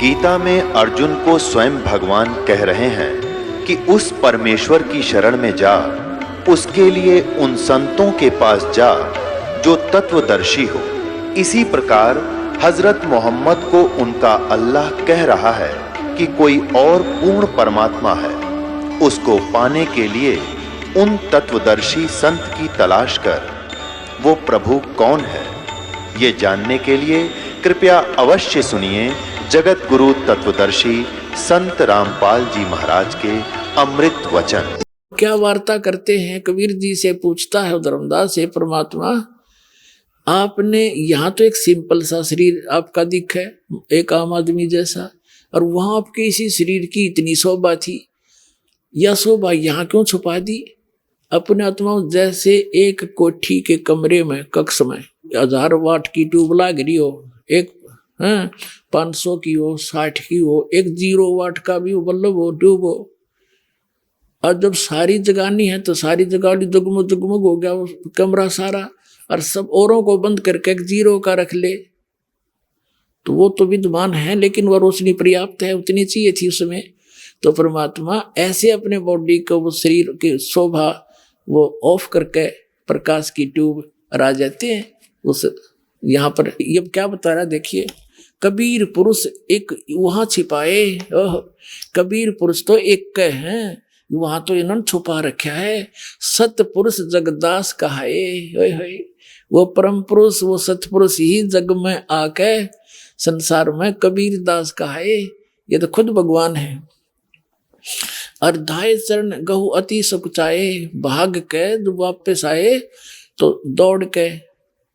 गीता में अर्जुन को स्वयं भगवान कह रहे हैं कि उस परमेश्वर की शरण में जा, उसके लिए उन संतों के पास जा जो तत्वदर्शी हो। इसी प्रकार हजरत मोहम्मद को उनका अल्लाह कह रहा है कि कोई और पूर्ण परमात्मा है, उसको पाने के लिए उन तत्वदर्शी संत की तलाश कर। वो प्रभु कौन है, ये जानने के लिए कृपया अवश्य सुनिए जगत गुरु तत्वदर्शी संत रामपाल जी महाराज के अमृत वचन। क्या वार्ता करते हैं? कबीर जी से पूछता है धर्मदास से, परमात्मा आपने यहाँ तो एक सिंपल सा शरीर आपका दिख है, एक आम आदमी जैसा, और वहां आपके इसी शरीर की इतनी शोभा थी, यह शोभा यहाँ क्यों छुपा दी? अपने आत्मा जैसे एक कोठी के कमरे में, कक्ष में 1000 वाट की ट्यूब लाग रही हो, एक 500 की हो, 60 की हो, एक 0 वाट का भी बल्ब हो, ट्यूब हो, और जब सारी जगानी है तो सारी जगानी जगमग जगमग हो गया वो कमरा सारा, और सब औरों को बंद करके एक 0 का रख ले तो वो तो विद्वान है, लेकिन वह रोशनी पर्याप्त है, उतनी चाहिए थी उसमें। तो परमात्मा ऐसे अपने बॉडी को, वो शरीर की शोभा वो ऑफ करके प्रकाश की ट्यूब आ जाते हैं उस यहाँ पर। ये क्या बता रहा देखिए, कबीर पुरुष एक वहां छिपाए, कबीर पुरुष तो एक हैं, वहां तो इन्होंने छुपा रखा है। सत पुरुष जगदास कहाए, वो परम पुरुष, वो सतपुरुष ही जग में आके संसार में कबीर दास कहाए। ये तो खुद भगवान है। और धाय चरण गहु अति सुख चाहे, भाग के जब वापस आए तो दौड़ के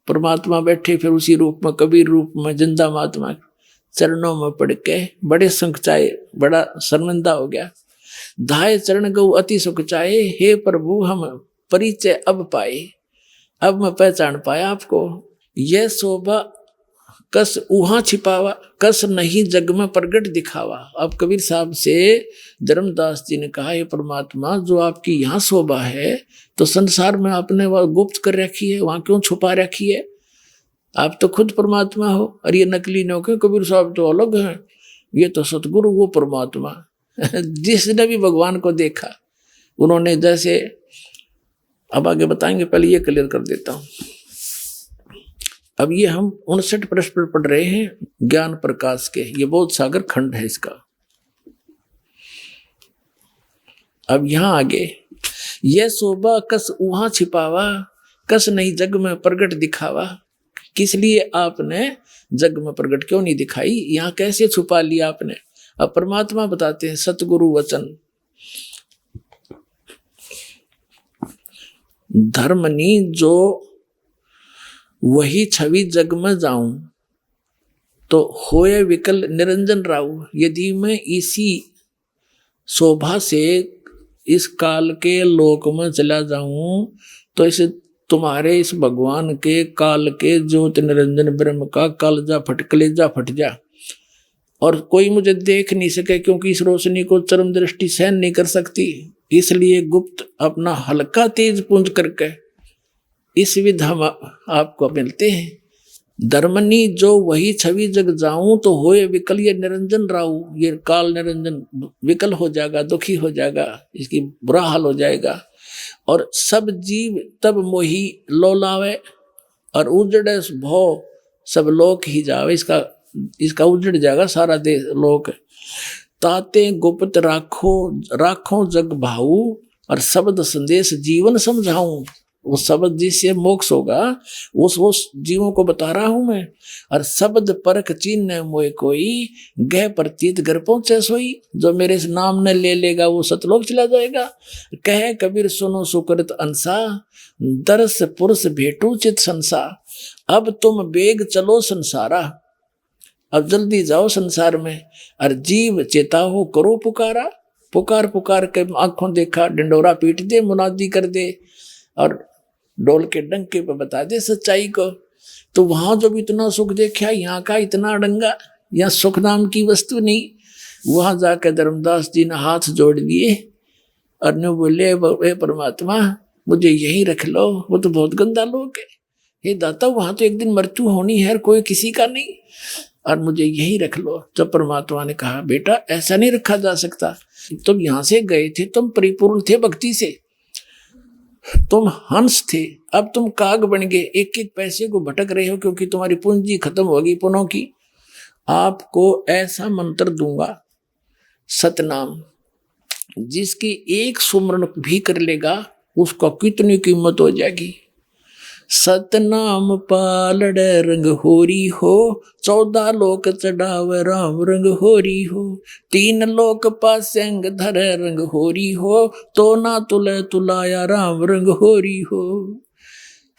परमात्मा बैठे फिर उसी रूप में, कबीर रूप में, जिंदा महात्मा चरणों में पड़ के बड़े संख चाहे, बड़ा शर्मिंदा हो गया। धाय चरण गहु अति सुख चाहे, हे प्रभु हम परिचय अब पाए, अब मैं पहचान पाया आपको। यह शोभा कस उहाँ छिपावा, कस नहीं जग में प्रगट दिखावा। अब कबीर साहब से धर्मदास जी ने कहा, ये परमात्मा जो आपकी यहाँ शोभा है तो संसार में आपने वह गुप्त कर रखी है, वहां क्यों छुपा रखी है? आप तो खुद परमात्मा हो, और ये नकली नौके कबीर साहब तो अलग हैं, ये तो सतगुरु वो परमात्मा जिसने भी भगवान को देखा उन्होंने जैसे, अब आगे बताएंगे, पहले ये क्लियर कर देता हूं। अब ये हम 59 प्रश्न पढ़ रहे हैं ज्ञान प्रकाश के, ये बोध सागर खंड है इसका। अब यहां आगे, यह शोभा कस वहां छिपावा, कस नहीं जग में प्रगट दिखावा। किस लिए आपने जग में प्रगट क्यों नहीं दिखाई, यहां कैसे छुपा लिया आपने? अब परमात्मा बताते हैं, सतगुरु वचन धर्मनी जो वही छवि जग में जाऊं, तो होए विकल निरंजन राऊ। यदि मैं इसी शोभा से इस काल के लोक में चला जाऊं तो इसे तुम्हारे इस भगवान के काल के ज्योति निरंजन ब्रह्म का कलेजा फट जा, और कोई मुझे देख नहीं सके, क्योंकि इस रोशनी को चरम दृष्टि सहन नहीं कर सकती। इसलिए गुप्त अपना हल्का तेज पुंज करके इस विध हम आपको मिलते हैं। धर्मनी जो वही छवि जग जाऊं, तो होए विकल ये निरंजन राऊ। ये काल निरंजन विकल हो जाएगा, दुखी हो जाएगा, इसकी बुरा हाल हो जाएगा। और सब जीव तब मोही लोलावे, और उजड़े भो सब लोक ही जावे। इसका उजड़ जाएगा सारा देश लोक। ताते गुप्त राखो जग भाऊ, और शब्द संदेश जीवन समझाऊं। वो शब्द जिससे मोक्ष होगा वो जीवों को बता रहा हूं मैं। और शब्द परख चिन्ह मोए कोई, गह प्रतीत घर पहुंचे सोई। जो मेरे इस नाम ने ले लेगा वो सतलोक चला जाएगा। कहे कबीर सुनो सुकृत अंसा, दरस पुरुष भेटू चित संसा। अब तुम बेग चलो संसारा, अब जल्दी जाओ संसार में। और जीव चेता हो करो पुकारा, पुकार पुकार के आंखों देखा, डंडोरा पीट दे, मुनादी कर दे, और डोल के डंके पे बता दे सच्चाई को। तो वहां जब इतना सुख देखा, यहाँ का इतना अड़ंगा, यहाँ सुख नाम की वस्तु नहीं। वहां जाकर धर्मदास जी ने हाथ जोड़ दिए और ने बोले, परमात्मा मुझे यहीं रख लो, वो तो बहुत गंदा लोग है। हे दाता, वहां तो एक दिन मृत्यु होनी है, कोई किसी का नहीं। और मुझे यही रख लो। जब परमात्मा ने कहा बेटा ऐसा नहीं रखा जा सकता, तुम यहां से गए थे, तुम परिपूर्ण थे भक्ति से, तुम हंस थे, अब तुम काग बन गए, एक एक पैसे को भटक रहे हो क्योंकि तुम्हारी पूंजी खत्म होगी पुनों की। आपको ऐसा मंत्र दूंगा सतनाम, जिसकी एक सुमरण भी कर लेगा उसका कितनी कीमत हो जाएगी। सतनाम पालड़ रंग होरी हो, 14 लोक चढ़ाव राम रंग होरी हो, 3 लोक पासेंग धर रंग होरी हो, तो ना तुले तुलाया राम रंग होरी हो।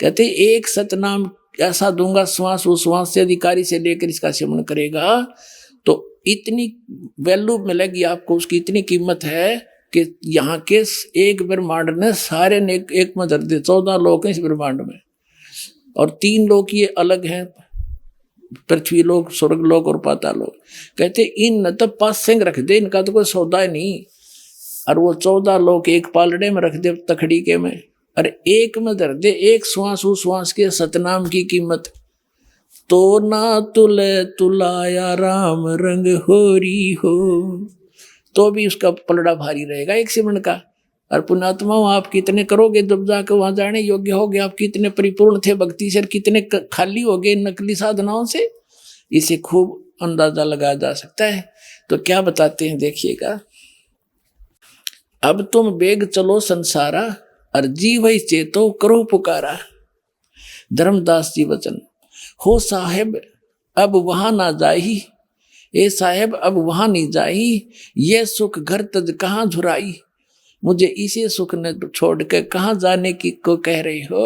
कहते एक सतनाम ऐसा दूंगा, श्वास उश्वास से अधिकारी से लेकर इसका सेवन करेगा तो इतनी वैल्यू मिलेगी आपको, उसकी इतनी कीमत है कि यहाँ के एक ब्रह्मांड ने सारे ने एक में धर दे। 14 लोक हैं इस ब्रह्मांड में और 3 लोक ये अलग हैं, पृथ्वी लोक, स्वर्ग लोक और पाताल लोक। कहते इन न तो 5 सिंह रख दे, इनका तो कोई सौदा ही नहीं। और वो 14 लोक एक पालड़े में रख दे तखड़ी के में, और एक में धर दे, एक श्वास उश्वास के सतनाम की कीमत। तो ना तुले तुलाया राम रंग होरी हो, तो भी उसका पलड़ा भारी रहेगा एक सिमरन का। और पुण्यात्मा आप कितने करोगे जब जाकर वहां जाने योग्य हो गए, आप कितने परिपूर्ण थे भक्ति से, कितने खाली हो गए नकली साधनाओं से, इसे खूब अंदाजा लगाया जा सकता है। तो क्या बताते हैं देखिएगा, अब तुम बेग चलो संसारा, और जीव ही चेतो करो पुकारा। धर्मदास जी वचन, हो साहेब अब वहां ना जाही, ए साहेब अब वहां नहीं जाही, ये सुख घर तज कहाँ झुराई। मुझे इसी सुख ने छोड़ के कहाँ जाने की को कह रही हो।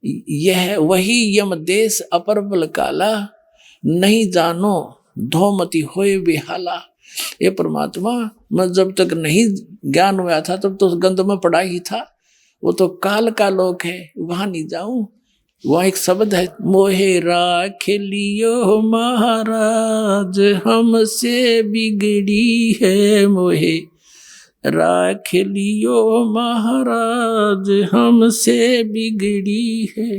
यह वही यम देश अपर बल काला, नहीं जानो धोमती होए बेहाला। ये परमात्मा, मैं जब तक नहीं ज्ञान हुआ था तब तो गंध में पड़ा ही था, वो तो काल का लोक है, वहां नहीं जाऊं। वहाँ एक शब्द है, मोहे राख लियो महाराज हमसे बिगड़ी है, मोहे राख लियो महाराज हमसे बिगड़ी है,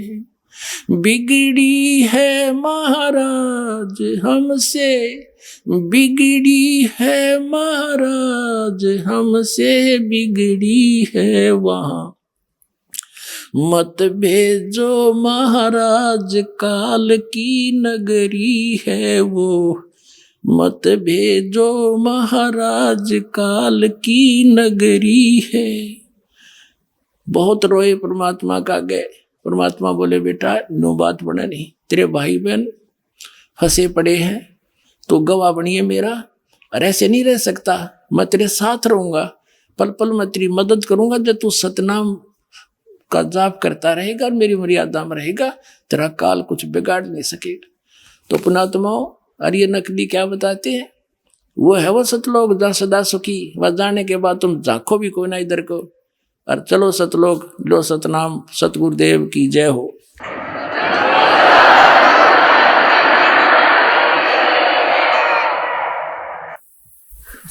बिगड़ी है महाराज हमसे, बिगड़ी है महाराज हमसे बिगड़ी है। वहाँ मत भेजो महाराज काल की नगरी है वो, मत भेजो महाराज काल की नगरी है। बहुत रोए परमात्मा का गए। परमात्मा बोले बेटा नो बात बना नहीं, तेरे भाई बहन फंसे पड़े हैं, तो गवाह बनिए मेरा, और ऐसे नहीं रह सकता, मैं तेरे साथ रहूंगा, पल पल मैं तेरी मदद करूंगा। जब तू सतनाम का जाप करता रहेगा और मेरी मर्यादा में रहेगा, तेरा काल कुछ बिगाड़ नहीं सकेगा। तो पुणात्माओं, और ये नकली क्या बताते हैं, वो है वो सतलोक जहाँ सदा सुखी, वह जाने के बाद तुम झांको भी कोई ना इधर को, और चलो सतलोक लो सतनाम। सतगुरुदेव की जय हो।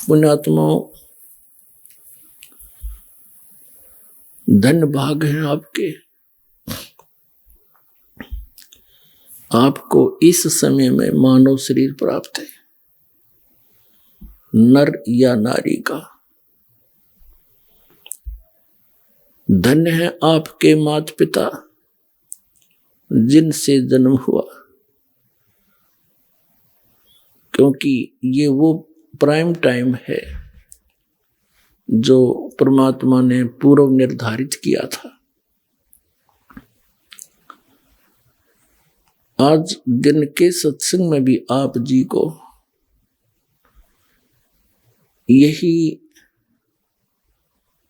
पुण्यात्माओं, धन भाग हैं आपके, आपको इस समय में मानव शरीर प्राप्त है, नर या नारी का। धन्य है आपके माता पिता जिनसे जन्म हुआ, क्योंकि ये वो प्राइम टाइम है जो परमात्मा ने पूर्व निर्धारित किया था। आज दिन के सत्संग में भी आप जी को यही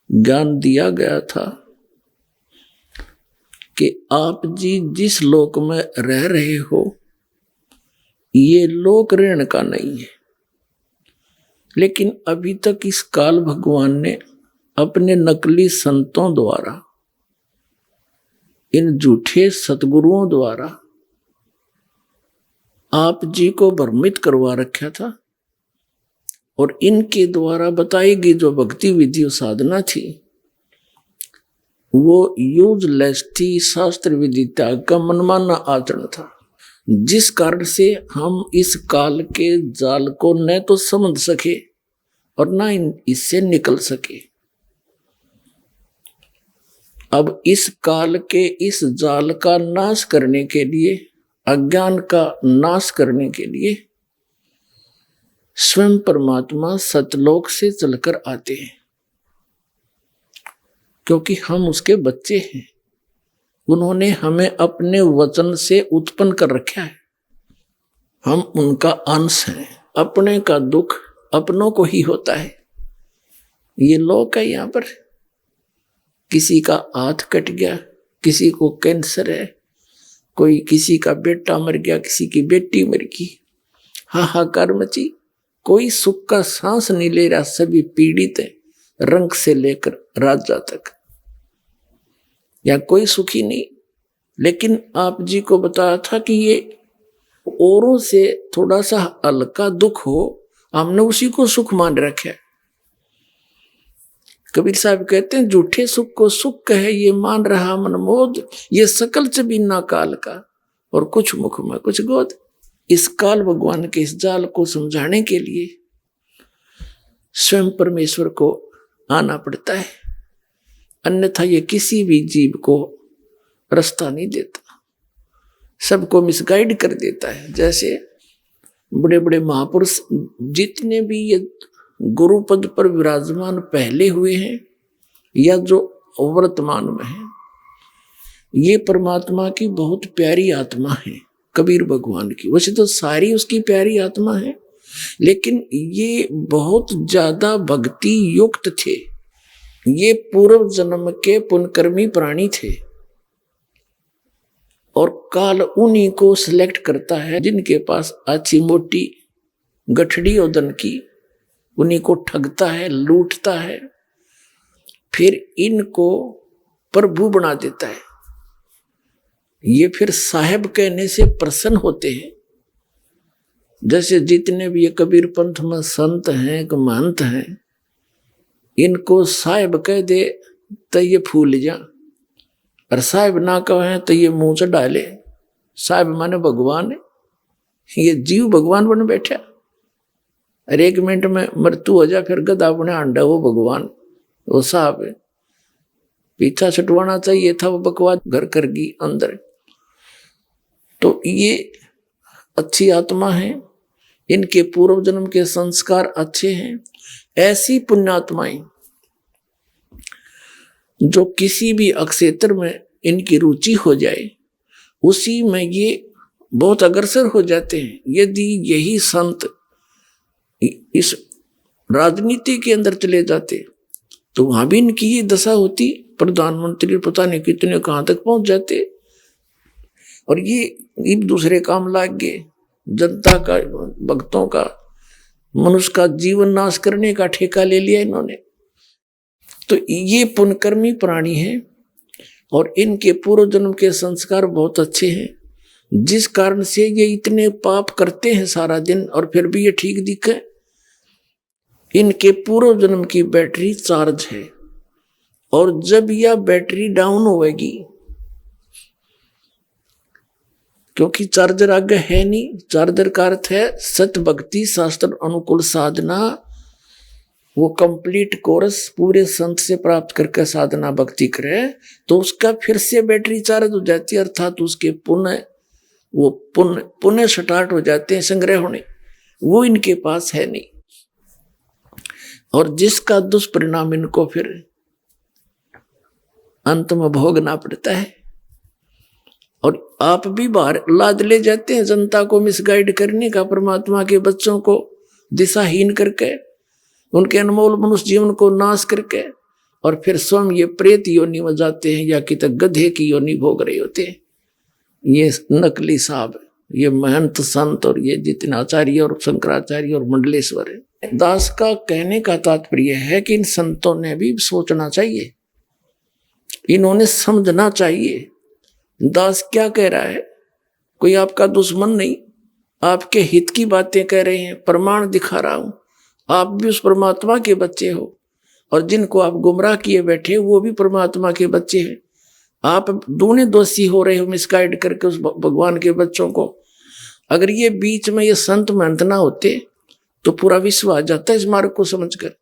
ज्ञान दिया गया था कि आप जी जिस लोक में रह रहे हो ये लोक ऋण का नहीं है, लेकिन अभी तक इस काल भगवान ने अपने नकली संतों द्वारा, इन झूठे सतगुरुओं द्वारा आप जी को भ्रमित करवा रखा था, और इनके द्वारा बताई गई जो भक्ति विधि और साधना थी वो यूजलेस थी, शास्त्र विधि त्याग का मनमाना आचरण था। जिस कारण से हम इस काल के जाल को न तो समझ सके और ना इससे निकल सके। अब इस काल के इस जाल का नाश करने के लिए, अज्ञान का नाश करने के लिए स्वयं परमात्मा सतलोक से चलकर आते हैं, क्योंकि हम उसके बच्चे हैं। उन्होंने हमें अपने वचन से उत्पन्न कर रखा है, हम उनका अंश हैं। अपने का दुख अपनों को ही होता है। ये लोक है, यहाँ पर किसी का हाथ कट गया, किसी को कैंसर है, कोई किसी का बेटा मर गया, किसी की बेटी मर गई, हाहाकार मची, कोई सुख का सांस नहीं ले रहा, सभी पीड़ित है, रंग से लेकर राजा तक, या कोई सुखी नहीं। लेकिन आप जी को बताया था कि ये औरों से थोड़ा सा हल्का दुख हो, हमने उसी को सुख मान रखा है। कबीर साहब कहते हैं, झूठे सुख को सुख कहे ये मान रहा मनमोद, ये सकल च बिना काल का और कुछ मुख में कुछ गोद। इस काल भगवान के इस जाल को समझाने के लिए स्वयं परमेश्वर को आना पड़ता है, अन्यथा ये किसी भी जीव को रास्ता नहीं देता, सबको मिसगाइड कर देता है। जैसे बड़े बड़े महापुरुष जितने भी ये गुरु पद पर विराजमान पहले हुए हैं या जो वर्तमान में हैं, ये परमात्मा की बहुत प्यारी आत्मा है, कबीर भगवान की। वैसे तो सारी उसकी प्यारी आत्मा है, लेकिन ये बहुत ज्यादा भक्ति युक्त थे। ये पूर्व जन्म के पुण्यकर्मी प्राणी थे, और काल उन्हीं को सिलेक्ट करता है जिनके पास अच्छी मोटी गठड़ी और धन की, उन्हीं को ठगता है, लूटता है, फिर इनको प्रभु बना देता है। ये फिर साहेब कहने से प्रसन्न होते हैं। जैसे जितने भी ये कबीर पंथ में संत हैं, महंत हैं, इनको साहेब कह दे तो ये फूल जा, और साहेब ना कहे तो ये मुंह से डाले। साहेब माने भगवान है, ये जीव भगवान बन बैठा, और 1 मिनट में मृत्यु हो जा, फिर गधा बने अंडा, वो भगवान, वो साहब है। पीछा छुटवाना चाहिए था, वो बकवास घर कर गई अंदर। तो ये अच्छी आत्मा है, इनके पूर्व जन्म के संस्कार अच्छे हैं। ऐसी पुण्यात्माएं जो किसी भी अक्षेत्र में इनकी रुचि हो जाए, उसी में ये बहुत अग्रसर हो जाते हैं। यदि यही संत इस राजनीति के अंदर चले जाते तो वहां भी इनकी ये दशा होती, प्रधानमंत्री पता नहीं कितने कहां तक पहुंच जाते। और ये एक दूसरे काम लाग गए, जनता का, भक्तों का, मनुष्य का जीवन नाश करने का ठेका ले लिया इन्होंने। तो ये पुण्यकर्मी प्राणी हैं, और इनके पूर्व जन्म के संस्कार बहुत अच्छे हैं, जिस कारण से ये इतने पाप करते हैं सारा दिन और फिर भी ये ठीक दिखे। इनके पूर्व जन्म की बैटरी चार्ज है, और जब यह बैटरी डाउन होगी, क्योंकि चार्जर आगे है नहीं, चार्जर का अर्थ है सत्य भक्ति शास्त्र अनुकूल साधना, वो कंप्लीट कोर्स पूरे संत से प्राप्त करके साधना भक्ति करे, तो उसका फिर से बैटरी चार्ज हो जाती है, अर्थात उसके पुण्य स्टार्ट हो जाते हैं संग्रह होने। वो इनके पास है नहीं, और जिसका दुष्परिणाम इनको फिर अंत में भोगना पड़ता है। और आप भी बाहर लाद ले जाते हैं जनता को मिसगाइड करने का, परमात्मा के बच्चों को दिशाहीन करके, उनके अनमोल मनुष्य जीवन को नाश करके, और फिर स्वयं ये प्रेत योनि में जाते हैं या कि तक गधे की योनि भोग रहे होते हैं। ये नकली साहब, ये महंत संत और ये जितने आचार्य और शंकराचार्य और मंडलेश्वर है। दास का कहने का तात्पर्य है कि इन संतों ने भी सोचना चाहिए, इन्होंने समझना चाहिए। दास क्या कह रहा है, कोई आपका दुश्मन नहीं, आपके हित की बातें कह रहे हैं, प्रमाण दिखा रहा हूं। आप भी उस परमात्मा के बच्चे हो, और जिनको आप गुमराह किए बैठे वो भी परमात्मा के बच्चे हैं। आप दोनों दोषी हो रहे हो मिसगाइड करके उस भगवान के बच्चों को। अगर ये बीच में ये संत महंत ना होते तो पूरा विश्व आ जाता है इस मार्ग को समझकर।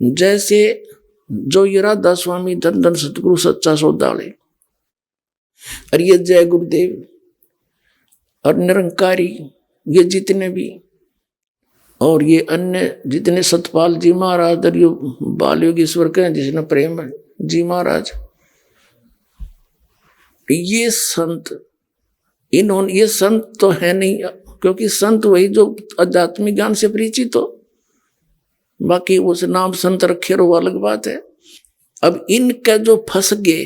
जैसे जो ये राधा स्वामी, धन धन सतगुरु सच्चा सौदाले, और ये जय गुरुदेव और निरंकारी, ये जितने भी, और ये अन्य जितने सतपाल जी महाराज और ये बाल योगेश्वर के जिसने प्रेम जी महाराज, ये संत, इन्होंने, ये संत तो है नहीं, क्योंकि संत वही जो आध्यात्मिक ज्ञान से परिचित हो, बाकी उस नाम संत रखे वो अलग बात है। अब इनका जो फंस गए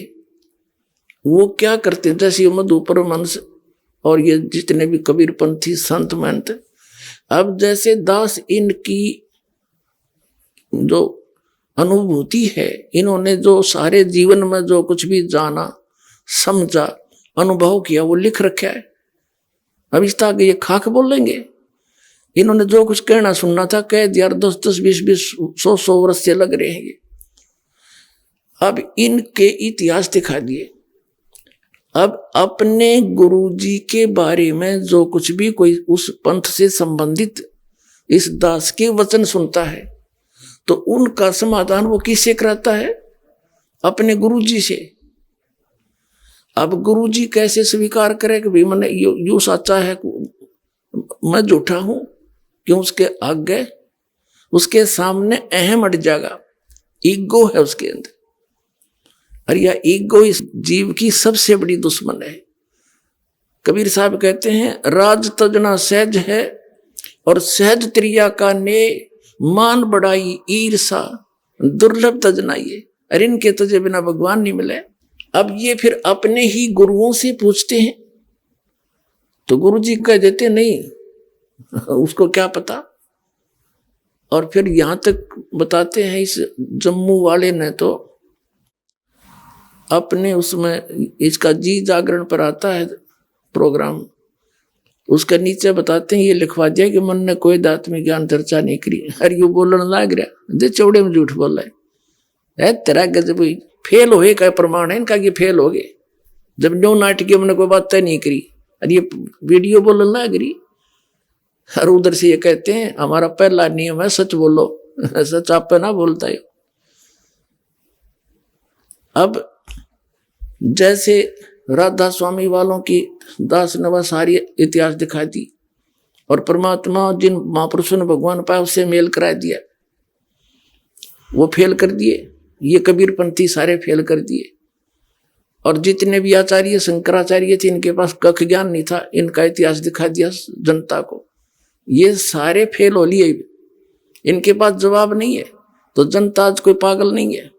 वो क्या करते, जैसे मधु परमहंस और ये जितने भी कबीरपंथी संत महंत, अब जैसे दास इनकी जो अनुभूति है, इन्होंने जो सारे जीवन में जो कुछ भी जाना समझा अनुभव किया वो लिख रखा है। अब इस तरह ये खाक बोलेंगे, इन्होंने जो कुछ कहना सुनना था कह दिया, 10-10, 20-20, 100-100 वर्ष से लग रहे हैं। अब इनके इतिहास दिखा दिए। अब अपने गुरुजी के बारे में जो कुछ भी कोई उस पंथ से संबंधित इस दास के वचन सुनता है तो उनका समाधान वो किससे कराता है? अपने गुरुजी से। अब गुरुजी कैसे स्वीकार करे कि भाई मैंने यू सच्चा है, मैं झूठा हूं? क्यों? उसके आगे, उसके सामने अहम अट जाएगा, ईगो है उसके अंदर। और यह ईगो इस जीव की सबसे बड़ी दुश्मन है। कबीर साहब कहते हैं, राज तजना सहज है और सहज त्रिया का ने, मान बढ़ाई ईर्षा दुर्लभ तजनाइए। अरे इनके तजे बिना भगवान नहीं मिले। अब ये फिर अपने ही गुरुओं से पूछते हैं तो गुरुजी कह देते नहीं, उसको क्या पता। और फिर यहां तक बताते हैं, इस जम्मू वाले ने तो अपने उसमें, इसका जी जागरण पर आता है प्रोग्राम, उसके नीचे बताते हैं ये लिखवा दिया कि मन ने कोई आत्मिक ज्ञान चर्चा नहीं करी। अरे यू बोलन लग रहा दे चौड़े में झूठ बोल रहा है तेरा गजब फेल होए का प्रमाण है इनका कि फेल हो गए, जब न्यू नाटकीय मैंने कोई बात तय नहीं करी। अरे ये वीडियो बोलन लग रही। और उधर से ये कहते हैं हमारा पहला नियम है सच बोलो, सच आप पे ना बोलता है। अब जैसे राधा स्वामी वालों की दास नवा सारी इतिहास दिखा दी और परमात्मा जिन महापुरुषों ने भगवान पाया उससे मेल करा दिया, वो फेल कर दिए। ये कबीरपंथी सारे फेल कर दिए। और जितने भी आचार्य शंकराचार्य थे इनके पास कख ज्ञान नहीं था, इनका इतिहास दिखा दिया जनता को, ये सारे फेल हो लिए। इनके पास जवाब नहीं है तो जनता आज कोई पागल नहीं है।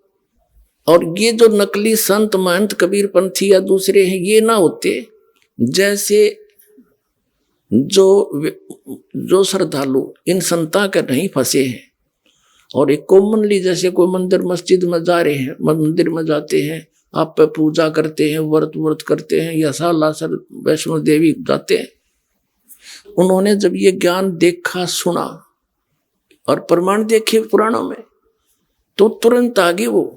और ये जो नकली संत महंत कबीरपंथी या दूसरे हैं ये ना होते, जैसे जो श्रद्धालु इन संता के नहीं फंसे हैं और एक कॉमनली जैसे कोई मंदिर मस्जिद में जा रहे हैं, मंदिर में जाते हैं, आप पे पूजा करते हैं, व्रत करते हैं, या सालासर वैष्णो देवी जाते हैं, उन्होंने जब ये ज्ञान देखा सुना और प्रमाण देखे पुराणों में तो तुरंत आगे वो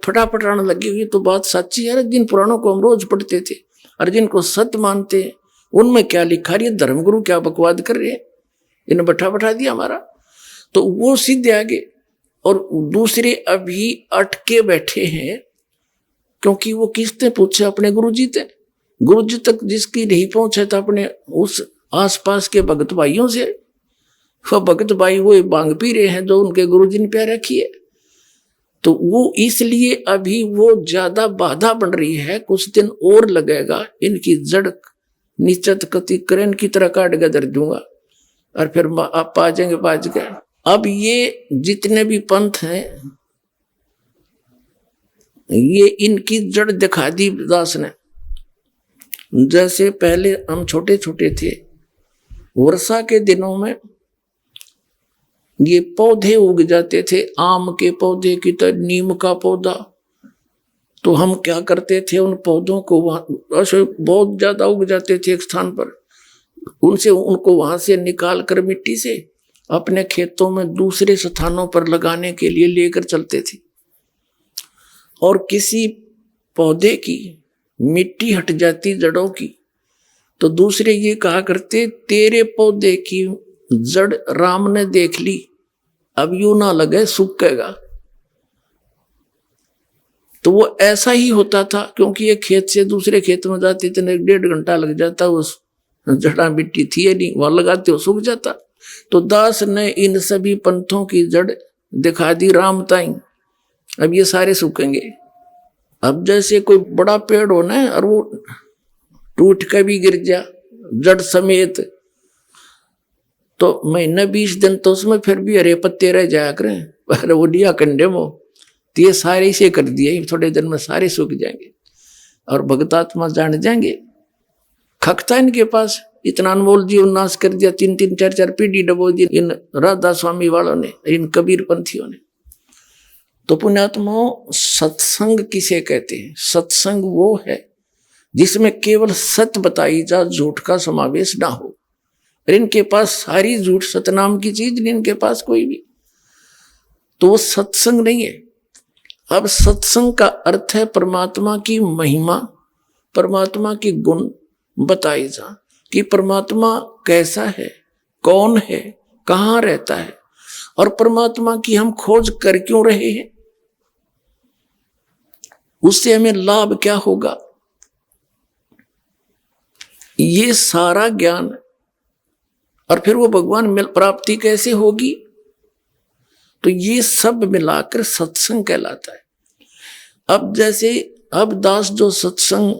फटाफट आने लगी। ये तो बात सच्ची है, जिन पुराणों को हम रोज पढ़ते थे और जिनको सत्य मानते हैं उनमें क्या लिखा रही है, धर्मगुरु क्या बकवाद कर रहे हैं, इन्हें बैठा दिया हमारा। तो वो सीधे आगे। और दूसरे अभी अटके बैठे हैं क्योंकि वो किसने पूछे? अपने गुरुजी थे। गुरुजी तक जिसकी नहीं पहुंचे तो अपने उस आसपास के भगत भाइयों से। वो भगत भाई वो बांग पी रहे हैं जो उनके गुरुजी ने प्यार रखी है, तो वो इसलिए अभी वो ज्यादा बाधा बन रही है। कुछ दिन और लगेगा, इनकी जड़ निश्चित कति करें की तरह काट के दर दूंगा और फिर आप पा जाएंगे बाज गए। अब ये जितने भी पंथ हैं ये इनकी जड़ दिखा दी दास ने। जैसे पहले हम छोटे छोटे थे, वर्षा के दिनों में ये पौधे उग जाते थे, आम के पौधे की तरह, नीम का पौधा। तो हम क्या करते थे, उन पौधों को वहां ऐसे बहुत ज्यादा उग जाते थे एक स्थान पर, उनको वहां से निकाल कर मिट्टी से अपने खेतों में दूसरे स्थानों पर लगाने के लिए लेकर चलते थे। और किसी पौधे की मिट्टी हट जाती जड़ों की तो दूसरे ये कहा करते, तेरे पौधे की जड़ राम ने देख ली, अब यूं ना लगे सूखेगा। तो वो ऐसा ही होता था, क्योंकि एक खेत से दूसरे खेत में जाते इतने 1.5 घंटा लग जाता, उस जड़ा मिट्टी थी नहीं, वहां लगाते हो सूख जाता। तो दास ने इन सभी पंथों की जड़ दिखा दी राम ताई, अब ये सारे सूखेंगे। अब जैसे कोई बड़ा पेड़ हो ना और वो टूट के भी गिर जा जड़ समेत, तो महीना 20 दिन तो उसमें फिर भी हरे पत्ते रह जाया करें, पर वो दिया कंडे में, तो ये सारे से कर दिए, थोड़े दिन में सारे सूख जाएंगे और भगतात्मा जान जाएंगे। खकता इनके पास, इतना अनमोल जीवन नाश कर दिया, 3-3 4-4 पीढ़ी डबो दी इन राधा स्वामी वालों ने, इन कबीर पंथियों ने। तो पुण्यात्माओं, सत्संग किसे कहते हैं? सत्संग वो है जिसमें केवल सत्य बताई जा, झूठ का समावेश ना हो। और इनके पास सारी झूठ, सतनाम की चीज नहीं इनके पास कोई भी, तो वो सत्संग नहीं है। अब सत्संग का अर्थ है परमात्मा की महिमा, परमात्मा की गुण बताई जा, कि परमात्मा कैसा है, कौन है, कहाँ रहता है, और परमात्मा की हम खोज कर क्यों रहे हैं, उससे हमें लाभ क्या होगा, ये सारा ज्ञान। और फिर वो भगवान मिल प्राप्ति कैसे होगी, तो ये सब मिलाकर सत्संग कहलाता है। अब जैसे अब दास जो सत्संग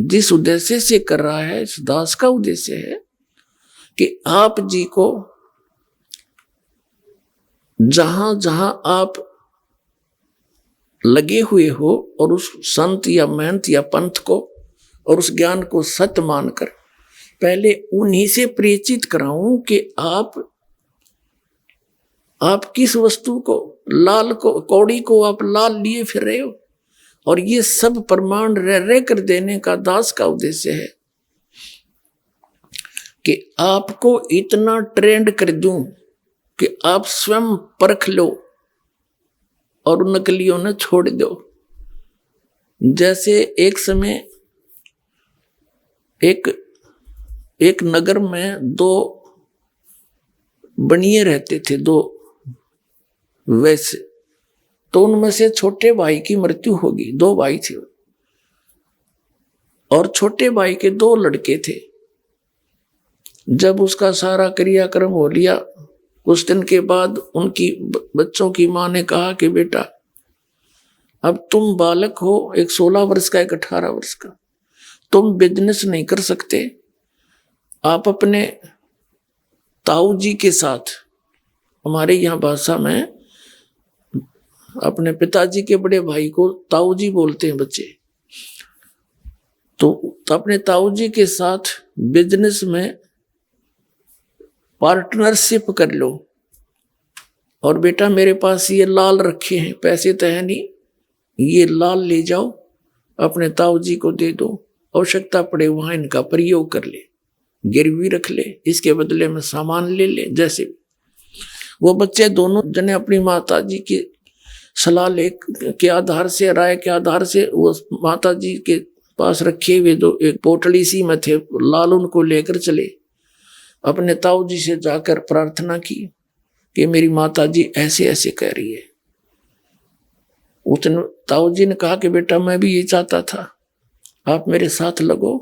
जिस उद्देश्य से कर रहा है, इस दास का उद्देश्य है कि आप जी को जहां जहां आप लगे हुए हो और उस संत या महंत या पंथ को और उस ज्ञान को सत्य मानकर पहले उन्हीं से परिचित कराऊं कि आप किस वस्तु को, लाल को, कौड़ी को आप लाल लिए फिर रहे हो, और ये सब प्रमाण रह कर देने का दास का उद्देश्य है कि आपको इतना ट्रेंड कर दूं कि आप स्वयं परख लो और नकलियों ने छोड़ दो। जैसे एक समय एक नगर में 2 बनिए रहते थे, 2 वैसे, तो उनमें से छोटे भाई की मृत्यु होगी। 2 भाई थे और छोटे भाई के 2 लड़के थे। जब उसका सारा क्रियाक्रम हो लिया, कुछ दिन के बाद उनकी बच्चों की मां ने कहा कि बेटा अब तुम बालक हो, एक 16 वर्ष का, एक 18 वर्ष का, तुम बिजनेस नहीं कर सकते, आप अपने ताऊ जी के साथ, हमारे यहाँ भाषा में अपने पिताजी के बड़े भाई को ताऊ जी बोलते हैं बच्चे, तो अपने ताऊ जी के साथ बिजनेस में पार्टनरशिप कर लो, और बेटा मेरे पास ये लाल रखे हैं, पैसे तो है नहीं, ये लाल ले जाओ अपने ताऊ जी को दे दो, आवश्यकता पड़े वहां इनका प्रयोग कर ले, गिरवी रख ले, इसके बदले में सामान ले ले। जैसे वो बच्चे दोनों जने अपनी माता जी की सलाह के आधार से, राय के आधार से, वो माता जी के पास रखे हुए जो एक पोटली सी में थे लाल, उनको लेकर चले, अपने ताऊ जी से जाकर प्रार्थना की कि मेरी माता जी ऐसे ऐसे कह रही है। उतने ताऊ जी ने कहा कि बेटा मैं भी ये चाहता था, आप मेरे साथ लगो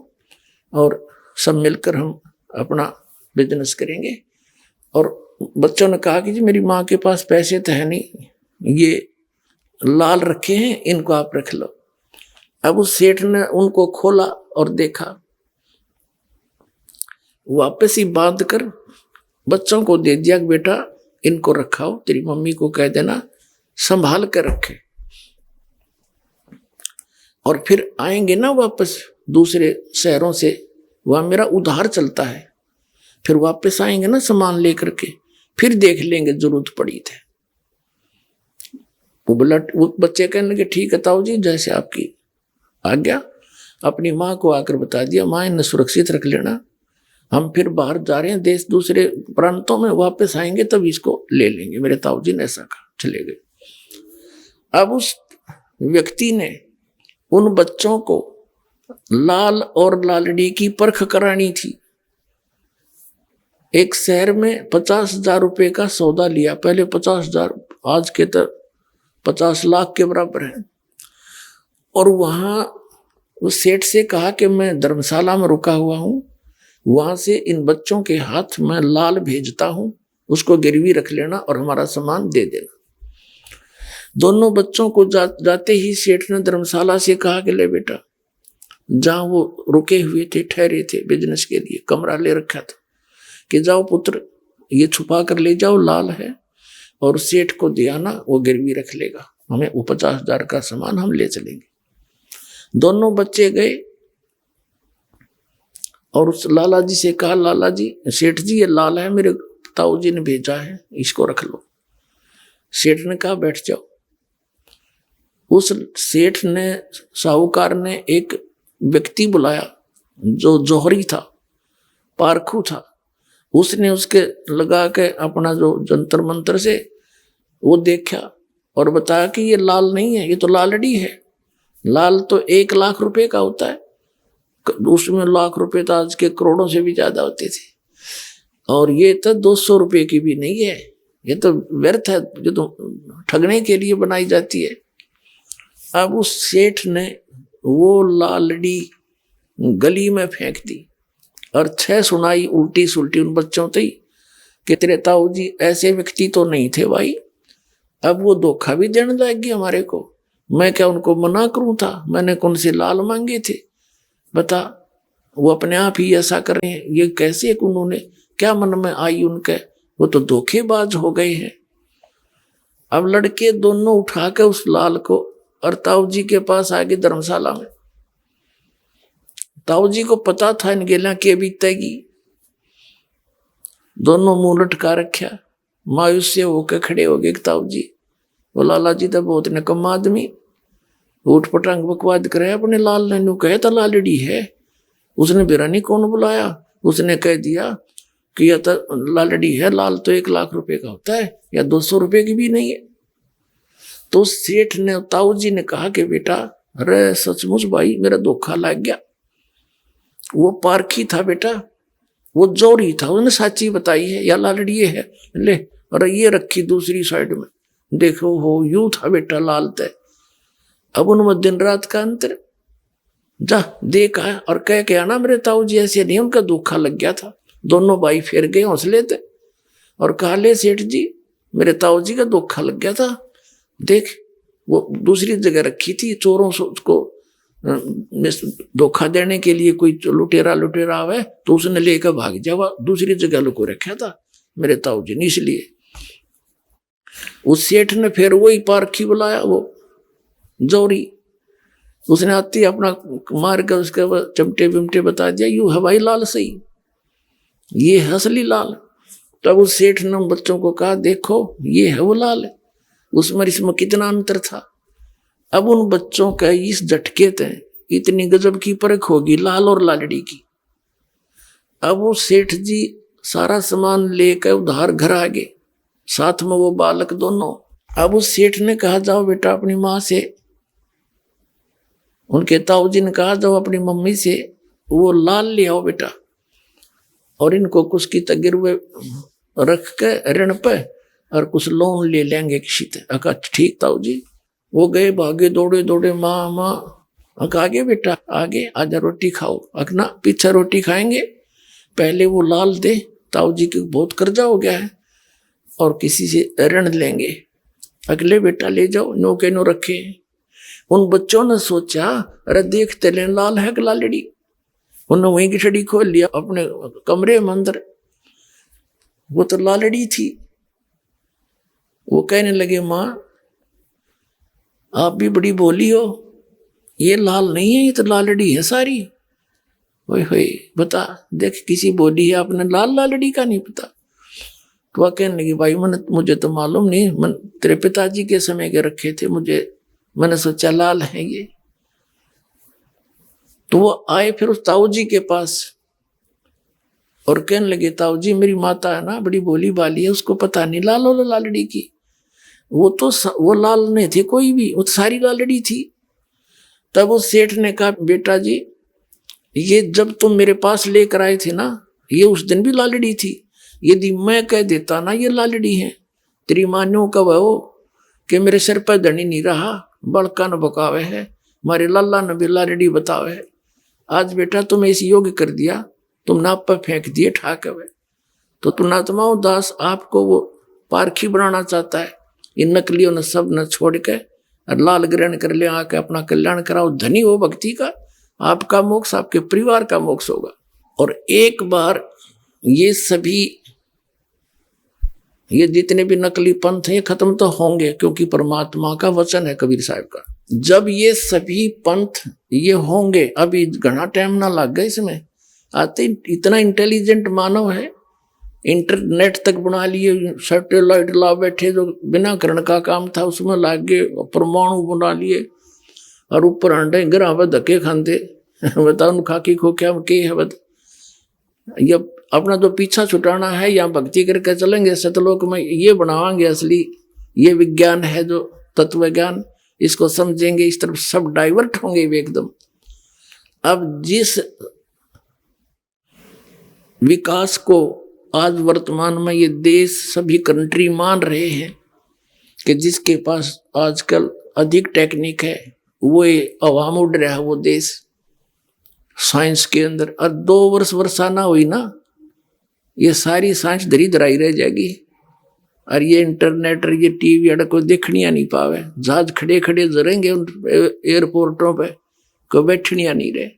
और सब मिलकर हम अपना बिजनेस करेंगे। और बच्चों ने कहा कि जी मेरी माँ के पास पैसे तो है नहीं, ये लाल रखे हैं, इनको आप रख लो। अब उस सेठ ने उनको खोला और देखा, वापस ही बांध कर बच्चों को दे दिया कि बेटा इनको रखाओ, तेरी मम्मी को कह देना संभाल कर रखे, और फिर आएंगे ना वापस दूसरे शहरों से, वहां मेरा उधार चलता है, फिर वापस आएंगे ना सामान लेकर के, फिर देख लेंगे जरूरत पड़ी थे। वो बच्चे कहने लगे ठीक है ताऊ जी, जैसे आपकी आज्ञा। अपनी माँ को आकर बता दिया, माँ इन्हें सुरक्षित रख लेना, हम फिर बाहर जा रहे हैं देश, दूसरे प्रांतों में, वापस आएंगे तब इसको ले लेंगे। मेरे ताऊ जी ने ऐसा कहा, चले गए। अब उस व्यक्ति ने उन बच्चों को लाल और लालड़ी की परख करानी थी। एक शहर में 50,000 रुपए का सौदा लिया। पहले 50,000 आज के तो 50 लाख के बराबर है। और वहां उस सेठ से कहा कि मैं धर्मशाला में रुका हुआ हूं, वहां से इन बच्चों के हाथ में लाल भेजता हूं, उसको गिरवी रख लेना और हमारा सामान दे देना। दोनों बच्चों को जाते ही सेठ ने धर्मशाला से कहा कि ले बेटा, जहां वो रुके हुए थे, ठहरे थे बिजनेस के लिए, कमरा ले रखा था, कि जाओ पुत्र ये छुपा कर ले जाओ, लाल है, और सेठ को दिया ना, वो गिरवी रख लेगा, हमें वो 50,000 का सामान हम ले चलेंगे। दोनों बच्चे गए और उस लाला जी से कहा, लाला जी, सेठ जी ये लाल है, मेरे ताऊ जी ने भेजा है, इसको रख लो। सेठ ने कहा बैठ जाओ। उस सेठ ने, साहूकार ने एक व्यक्ति बुलाया जो जौहरी था, पारखू था। उसने उसके लगा के अपना जो जंतर मंत्र से वो देखा और बताया कि ये लाल नहीं है, ये तो लालड़ी है। लाल तो 1 लाख रुपए का होता है, उसमें लाख रुपए तो आज के करोड़ों से भी ज्यादा होते थे, और ये तो 200 रुपए की भी नहीं है, ये तो व्यर्थ है, जो तो ठगने के लिए बनाई जाती है। अब उस सेठ ने वो लालड़ी गली में फेंक दी और 6 सुनाई उल्टी सुल्टी उन बच्चों से कि तेरे ताऊ जी ऐसे व्यक्ति तो नहीं थे भाई। अब वो धोखा भी देने लगी हमारे को, मैं क्या उनको मना करूं था, मैंने कौन से लाल मांगे थे, बता। वो अपने आप ही ऐसा कर रहे हैं, ये कैसे, उन्होंने क्या मन में आई उनके, वो तो धोखेबाज हो गए हैं। अब लड़के दोनों उठा के उस लाल को और ताऊ जी के पास आ गए धर्मशाला में। ताऊ जी को पता था इन गेला के बीतेगी, दोनों मुंह लटका रखा, मायूस से होकर खड़े हो गए। ताऊ जी, वो लाला जी तो बहुत निकम्मा आदमी, उठ पटांग बकवाद करे, अपने लाल ने कहे तो लालड़ी है, उसने बिरानी कौन बुलाया, उसने कह दिया कि यह तो लालड़ी है, लाल तो 1 लाख रुपए का होता है, या 200 रुपए की भी नहीं है। तो सेठ ने, ताऊ जी ने कहा कि बेटा, अरे सचमुच भाई मेरा धोखा लग गया, वो पारखी था बेटा, वो जोरी था, उसने साची बताई है, या लालड़ी है, ले, और ये रखी दूसरी साइड में, देखो हो यूं था बेटा लाल तय। अब उनमें दिन रात का अंतर, जा देखा और कह के आना मेरे ताऊ जी ऐसे नहीं, उनका धोखा लग गया था। दोनों भाई फिर गए हौसले थे और कहा, ले सेठ जी मेरे ताऊ जी का धोखा लग गया था, देख वो दूसरी जगह रखी थी, चोरों को धोखा देने के लिए कोई लुटेरा है तो उसने लेकर भाग जावा, दूसरी जगह लुको रखा था मेरे ताऊ जी ने, इसलिए। उस सेठ ने फिर वही पारखी बुलाया, वो जोरी, उसने आती अपना मार कर उसके चमटे बिमटे बता दिया, यू है भाई लाल सही, ये है असली लाल। तब उस सेठ ने बच्चों को कहा, देखो ये है वो लाल है, उसमें इसमें कितना अंतर था। अब उन बच्चों का इस झटके थे, इतनी गजब की परख होगी लाल और लालड़ी की। अब वो सेठ जी सारा सामान लेकर उधार घर आ गए, साथ में वो बालक दोनों। अब उस सेठ ने कहा, जाओ बेटा अपनी माँ से, उनके ताऊ जी ने कहा, जाओ अपनी मम्मी से वो लाल ले आओ बेटा, और इनको कुछ की गिरवे रख के ऋण पे और कुछ लोन ले लेंगे किसी तरह। कहा ठीक ताऊ जी। वो गए भागे दौड़े दौड़े, माँ माँ, आगे बेटा आगे आजा रोटी खाओ, अकना पीछे रोटी खाएंगे, पहले वो लाल दे, ताऊ जी के बहुत कर्जा हो गया है और किसी से ऋण लेंगे, अगले बेटा ले जाओ, नो के नो रखे। उन बच्चों ने सोचा, अरे देखते ले लाल है कि लालड़ी। उन्होंने वहीं की छड़ी खोल लिया अपने कमरे में अंदर, वो तो लालड़ी थी। वो कहने लगे, माँ आप भी बड़ी बोली हो, ये लाल नहीं है, ये तो लालड़ी है सारी। ओए बता देख, किसी बोली है आपने, लाल लालड़ी का नहीं पता। तो वह कहने लगी, भाई मुझे तो मालूम नहीं, मन तेरे पिताजी के समय के रखे थे, मैंने सोचा लाल है ये। तो वो आए फिर उस ताऊ जी के पास और कहने लगे, ताऊ जी मेरी माता है ना, बड़ी भोली भाली है, उसको पता नहीं लाल और लालड़ी की, वो लाल नहीं थे कोई भी, वो सारी लालड़ी थी। तब उस सेठ ने कहा, बेटा जी ये जब तुम मेरे पास लेकर आए थे ना, ये उस दिन भी लालड़ी थी। यदि मैं कह देता ना ये लालड़ी है, तेरी मान्यों का वो कि मेरे सिर पर धनी नहीं रहा, बड़का न बकावे है, हमारे लाला ने भी लालड़ी बतावे है। आज बेटा तुम्हें इस योग्य कर दिया, तुम नाप पर फेंक दिए ठाक है। तो पुणात्माओं दास आपको वो पारखी बनाना चाहता है। इन नकलियों ने सब न छोड़ के और लाल ग्रहण कर ले, आके अपना कल्याण कराओ, धनी हो भक्ति का, आपका मोक्ष आपके परिवार का मोक्ष होगा। और एक बार ये सभी, ये जितने भी नकली पंथ हैं ये खत्म तो होंगे, क्योंकि परमात्मा का वचन है कबीर साहब का। जब ये सभी पंथ ये होंगे, अभी घना टाइम ना लग गया इसमें, आते इतना इंटेलिजेंट मानव है, इंटरनेट तक बना लिए, सैटेलाइट ला बैठे, जो बिना करण का काम था उसमें लाग गए, परमाणु बना लिए और ऊपर अंडे गिरा हुआ धक्के खाते। बताओ खाकी खो क्या के है बता। ये अपना जो पीछा छुटाना है, या भक्ति करके चलेंगे सतलोक में, ये बनावांगे असली, ये विज्ञान है जो तत्व ज्ञान, इसको समझेंगे, इस तरफ सब डाइवर्ट होंगे एकदम। अब जिस विकास को आज वर्तमान में ये देश सभी कंट्री मान रहे हैं कि जिसके पास आजकल अधिक टेक्निक है वो अवाम उड़ रहा है वो देश साइंस के अंदर। और 2 वर्ष वर्षा ना हुई ना, ये सारी साइंस धरी धराई रह जाएगी। और ये इंटरनेट और ये टीवी अड़ को देखनिया नहीं पावे, जहाज खड़े खड़े जरेंगे उन एयरपोर्टों पे, को बैठनिया नहीं रहे।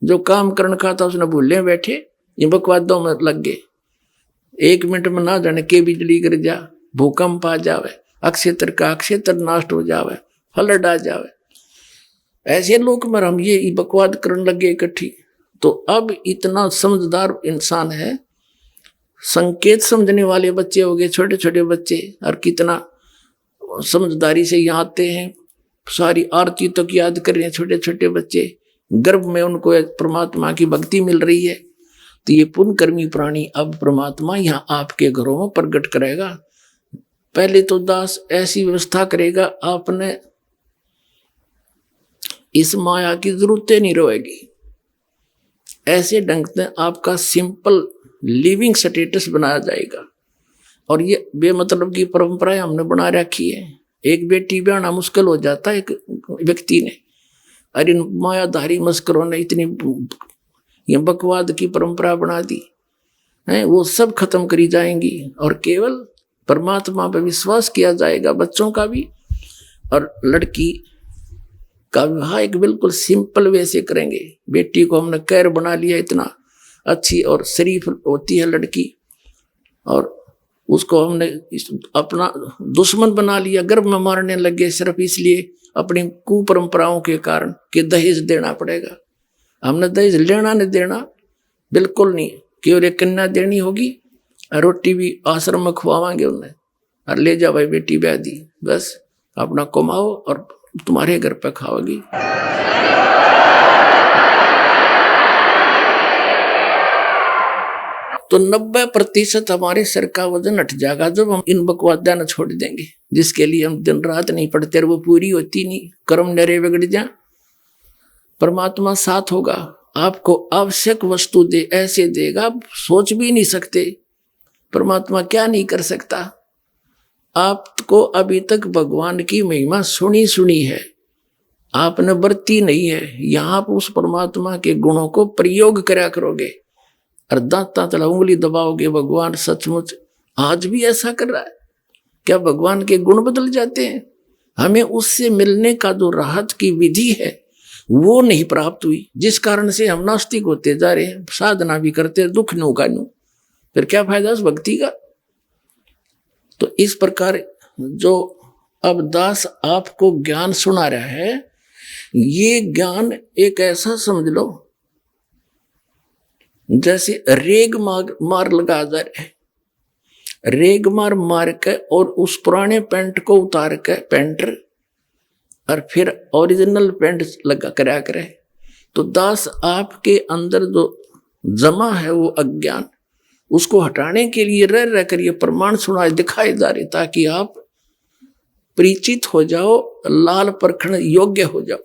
जो काम करने का था उसने भूले बैठे, ये बकवादों में लग गए। 1 मिनट में ना जाने के बिजली गिर जा, भूकंप आ जावे, अक्षेत्र का अक्षेत्र नष्ट हो जावे, फ्लड आ जावे। ऐसे लोग में हम ये बकवाद करने लगे इकट्ठी। तो अब इतना समझदार इंसान है, संकेत समझने वाले बच्चे हो गए, छोटे छोटे बच्चे, और कितना समझदारी से यहाँ आते हैं, सारी आरती तक याद कर रहे हैं छोटे छोटे बच्चे, गर्भ में उनको परमात्मा की भक्ति मिल रही है। तो ये पुण्यकर्मी प्राणी अब परमात्मा यहाँ आपके घरों में प्रकट करेगा। पहले तो दास ऐसी व्यवस्था करेगा, आपने इस माया की जरूरतें नहीं रहेगी। ऐसे ढंग से आपका सिंपल लिविंग स्टेटस बनाया जाएगा। और ये बेमतलब की परंपराएं हमने बना रखी है। एक बेटी ब्याहना मुश्किल हो जाता है एक व्यक्ति ने, अरे मायाधारी मस्करों ने इतनी ये बकवाद की परंपरा बना दी है, वो सब खत्म करी जाएंगी और केवल परमात्मा पर विश्वास किया जाएगा, बच्चों का भी। और लड़की का विवाह एक बिल्कुल सिंपल वे से करेंगे। बेटी को हमने कैर बना लिया, इतना अच्छी और शरीफ होती है लड़की, और उसको हमने अपना दुश्मन बना लिया, गर्भ में मारने लगे सिर्फ इसलिए अपनी कुपरंपराओं के कारण कि दहेज देना पड़ेगा। हमने दहेज लेना नहीं देना बिल्कुल नहीं, केवल एक कन्या देनी होगी, रोटी भी आश्रम में खुआवांगे उन्हें, और ले जा भाई बेटी ब्याह दी, बस अपना कमाओ और तुम्हारे घर पे खाओगी। तो 90% हमारे सिर का वजन हट जाएगा जब हम इन बकवादा न छोड़ देंगे, जिसके लिए हम दिन रात नहीं पढ़ते और वो पूरी होती नहीं, कर्म नरे बिगड़ जा। परमात्मा साथ होगा, आपको आवश्यक वस्तु दे, ऐसे देगा आप सोच भी नहीं सकते। परमात्मा क्या नहीं कर सकता। आपको अभी तक भगवान की महिमा सुनी है, आपने बरती नहीं है। यहाँ आप उस परमात्मा के गुणों को प्रयोग करा करोगे और दांता तला उंगली दबाओगे, भगवान सचमुच आज भी ऐसा कर रहा है। क्या भगवान के गुण बदल जाते हैं? हमें उससे मिलने का जो राहत की विधि है वो नहीं प्राप्त हुई, जिस कारण से हम नास्तिक होते जा रहे हैं, साधना भी करते दुख नो का नो, फिर क्या फायदा उस भक्ति का। तो इस प्रकार जो अब दास आपको ज्ञान सुना रहा है, ये ज्ञान एक ऐसा समझ लो जैसे रेग मार लगा जा रहा है, रेग मार के और उस पुराने पेंट को उतार के पेंटर और फिर ओरिजिनल पेंट लगा करा करे। तो दास आपके अंदर जो जमा है वो अज्ञान, उसको हटाने के लिए रह कर ये प्रमाण सुनाए दिखाए जा रहे, ताकि आप परिचित हो जाओ, लाल परखण योग्य हो जाओ।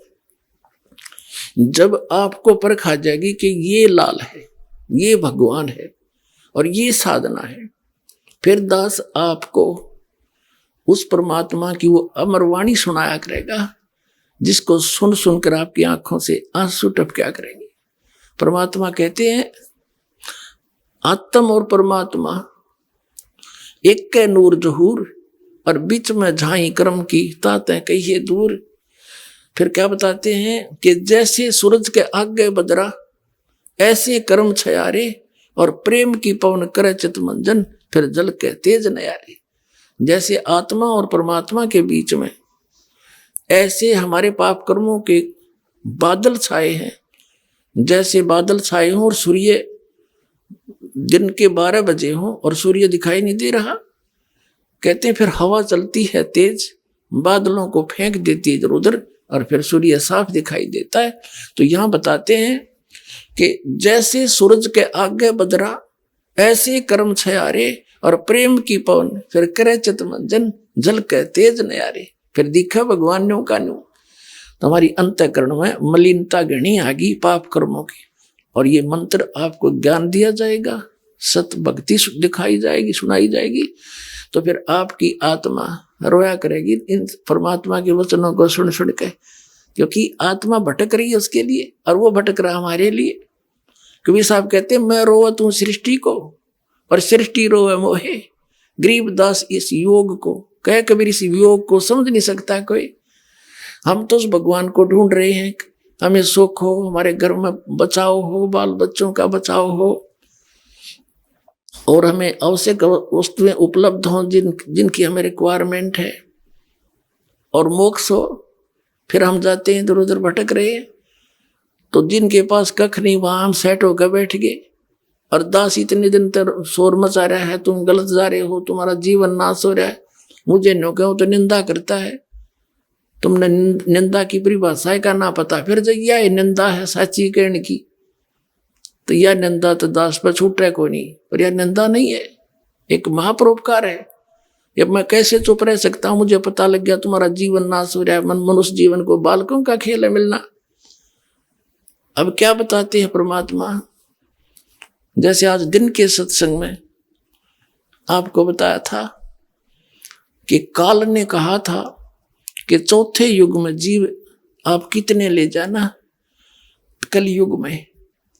जब आपको परख आ जाएगी कि ये लाल है, ये भगवान है और ये साधना है, फिर दास आपको उस परमात्मा की वो अमरवाणी सुनाया करेगा, जिसको सुन सुनकर आपकी आंखों से आंसू टपका करेंगे। परमात्मा कहते हैं आत्म और परमात्मा एक के नूर जहूर, और बीच में झाई कर्म की तातें कहिए दूर। फिर क्या बताते हैं कि जैसे सूरज के आगे बदरा, ऐसे कर्म छयारे, और प्रेम की पवन करे चित मंजन, फिर जल के तेज नयारे। जैसे आत्मा और परमात्मा के बीच में ऐसे हमारे पाप कर्मों के बादल छाए हैं। जैसे बादल छाए हों और सूर्य दिन के 12 बजे हों और सूर्य दिखाई नहीं दे रहा, कहते हैं फिर हवा चलती है तेज, बादलों को फेंक देती है इधर उधर, और फिर सूर्य साफ दिखाई देता है। तो यहां बताते हैं कि जैसे सूरज के आगे बदरा, ऐसे कर्म छयारे, और प्रेम की पवन फिर करे चित मंजन, जल के तेज नयारे। फिर दिखा भगवान न्यू का न्यू। तो हमारी अंतःकरण में मलिनता घनी आ गई पाप कर्मों की, और ये मंत्र आपको ज्ञान दिया जाएगा, सत भक्ति दिखाई जाएगी, सुनाई जाएगी। तो फिर आपकी आत्मा रोया करेगी इन परमात्मा के वचनों को सुन सुन के, क्योंकि आत्मा भटक रही है उसके लिए, और वो भटक रहा हमारे लिए। कबीर साहब कहते हैं मैं रोवत हूं सृष्टि को, और सृष्टि रोवे मोहे। गरीबदास इस योग को कहे, कबीर इस योग को समझ नहीं सकता कोई। हम तो उस भगवान को ढूंढ रहे हैं, हमें सुख हो, हमारे घर में बचाव हो, बाल बच्चों का बचाव हो, और हमें आवश्यक वस्तुएं उपलब्ध हों जिनकी हमें रिक्वायरमेंट है, और मोक्ष हो। फिर हम जाते हैं इधर उधर भटक रहे हैं। तो जिनके पास कख नहीं वहां हम सेट होकर बैठ गए, और दास इतने दिन तक शोर मचा रहा है, तुम गलत जा रहे हो, तुम्हारा जीवन नाश हो रहा है, मुझे नो कहो तो निंदा करता है। तुमने निंदा की परिभाषा का ना पता, फिर जब यह निंदा है साची कहने की, तो यह निंदा तो दास पर छूट रहा कोई नहीं, पर यह निंदा नहीं है, एक महापरोपकार है। ये मैं कैसे चुप रह सकता हूं, मुझे पता लग गया तुम्हारा जीवन नाश हो रहा है, मनुष्य जीवन को बालकों का खेल है मिलना। अब क्या बताते हैं परमात्मा, जैसे आज दिन के सत्संग में आपको बताया था कि काल ने कहा था कि चौथे युग में जीव आप कितने ले जाना, कल युग में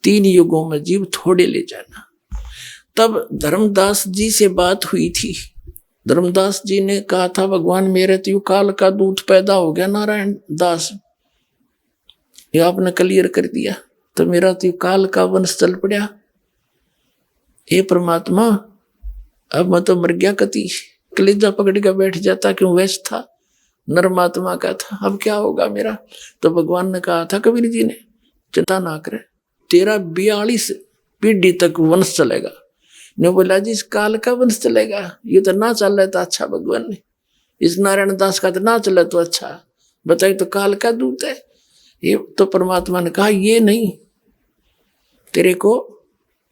3 युगों में जीव थोड़े ले जाना। तब धर्मदास जी से बात हुई थी। धर्मदास जी ने कहा था भगवान मेरे तो काल का दूत पैदा हो गया नारायण दास, ये आपने क्लियर कर दिया, तो मेरा तो काल का वंश चल पड़ा। हे परमात्मा अब मैं तो मर गया, कति कलेजा पकड़ के बैठ जाता, क्यों वैश्य था, नरमात्मा का था, अब क्या होगा मेरा। तो भगवान ने कहा था कबीर जी ने, चिंता ना करे, तेरा 42 पीढ़ी तक वंश चलेगा। ने बोला जी इस काल का वंश चलेगा, ये तो ना चल रहा था, अच्छा भगवान ने इस नारायण दास का तो ना चला तो अच्छा, बताइए तो काल का दूत है ये। तो परमात्मा ने कहा ये नहीं, तेरे को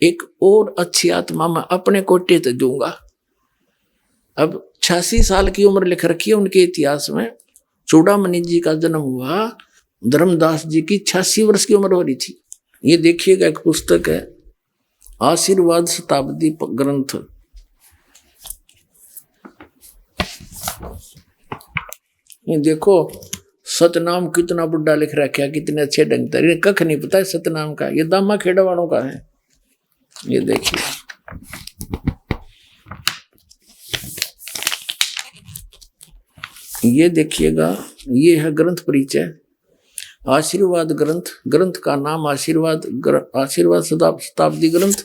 एक और अच्छी आत्मा में अपने कोटे तो दूंगा। अब 86 साल की उम्र लिख रखी है उनके इतिहास में। चूड़ामणि जी का जन्म हुआ, धर्मदास जी की 86 वर्ष की उम्र हो रही थी। ये देखिएगा, एक पुस्तक है आशीर्वाद शताब्दी ग्रंथ, ये देखो सतनाम कितना बुढ़ा लिख रखा है, कितने अच्छे ढंग से, कख नहीं पता है सतनाम का, ये दामा खेड़ा वालों का है। ये देखिए, ये देखिएगा, ये है ग्रंथ परिचय, आशीर्वाद ग्रंथ। ग्रंथ का नाम आशीर्वाद शताब्दी ग्रंथ।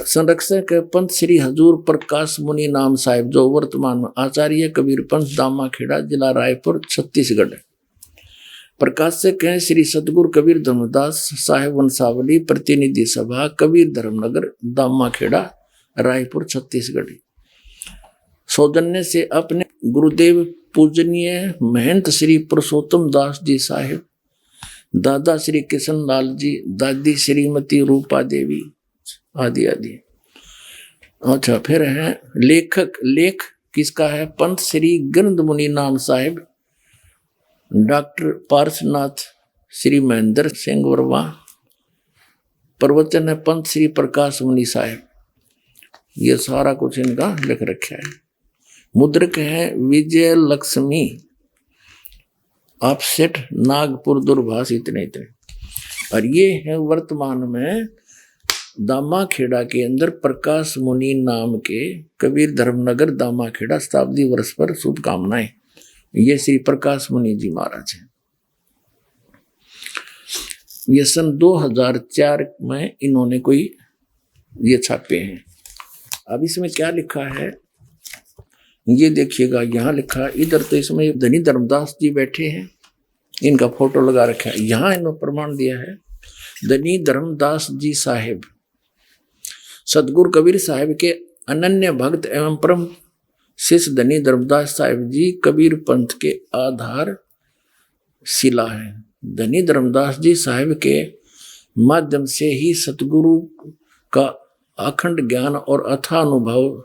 संरक्षक है पंत श्री हजूर प्रकाश मुनि नाम साहिब, जो वर्तमान में आचार्य कबीर पंथ दामा खेड़ा, जिला रायपुर, छत्तीसगढ़। प्रकाशक हैं श्री सतगुरु कबीर धर्मदास साहेब वंशावली, प्रतिनिधि सभा कबीर धर्मनगर, दामा खेड़ा, रायपुर, छत्तीसगढ़। सौजन्य से अपने गुरुदेव पूजनीय महंत श्री पुरुषोत्तम दास जी साहेब, दादा श्री किशन लाल जी, दादी श्रीमती रूपा देवी आदि आदि। अच्छा, फिर है लेख किसका है, पंत श्री गिरंद मुनि नाम साहेब, डॉक्टर पार्शनाथ श्री महेंद्र सिंह वर्मा, प्रवचन है पंत श्री प्रकाश मुनि साहेब। ये सारा कुछ इनका लिख रखा है। मुद्रक है विजय लक्ष्मी ऑफसेट नागपुर दूरभाष इतने इतने। और ये है वर्तमान में दामाखेड़ा के अंदर प्रकाश मुनि नाम के कबीर धर्मनगर दामाखेड़ा शताब्दी वर्ष पर शुभकामनाएं। ये श्री प्रकाश मुनि जी महाराज हैं। ये सन 2004 में इन्होंने कोई ये छापे हैं। अब इसमें क्या लिखा है ये देखिएगा। यहाँ लिखा, इधर तो इसमें धनी धर्मदास जी बैठे हैं, इनका फोटो लगा रखा है। यहाँ इन्होंने प्रमाण दिया है धनी धर्मदास जी साहेब सतगुरु कबीर साहिब के अनन्य भक्त एवं परम शिष्य धनी धर्मदास साहिब जी कबीर पंथ के आधार शिला है। धनी धर्मदास जी साहिब के माध्यम से ही सतगुरु का अखंड ज्ञान और अथाह अनुभव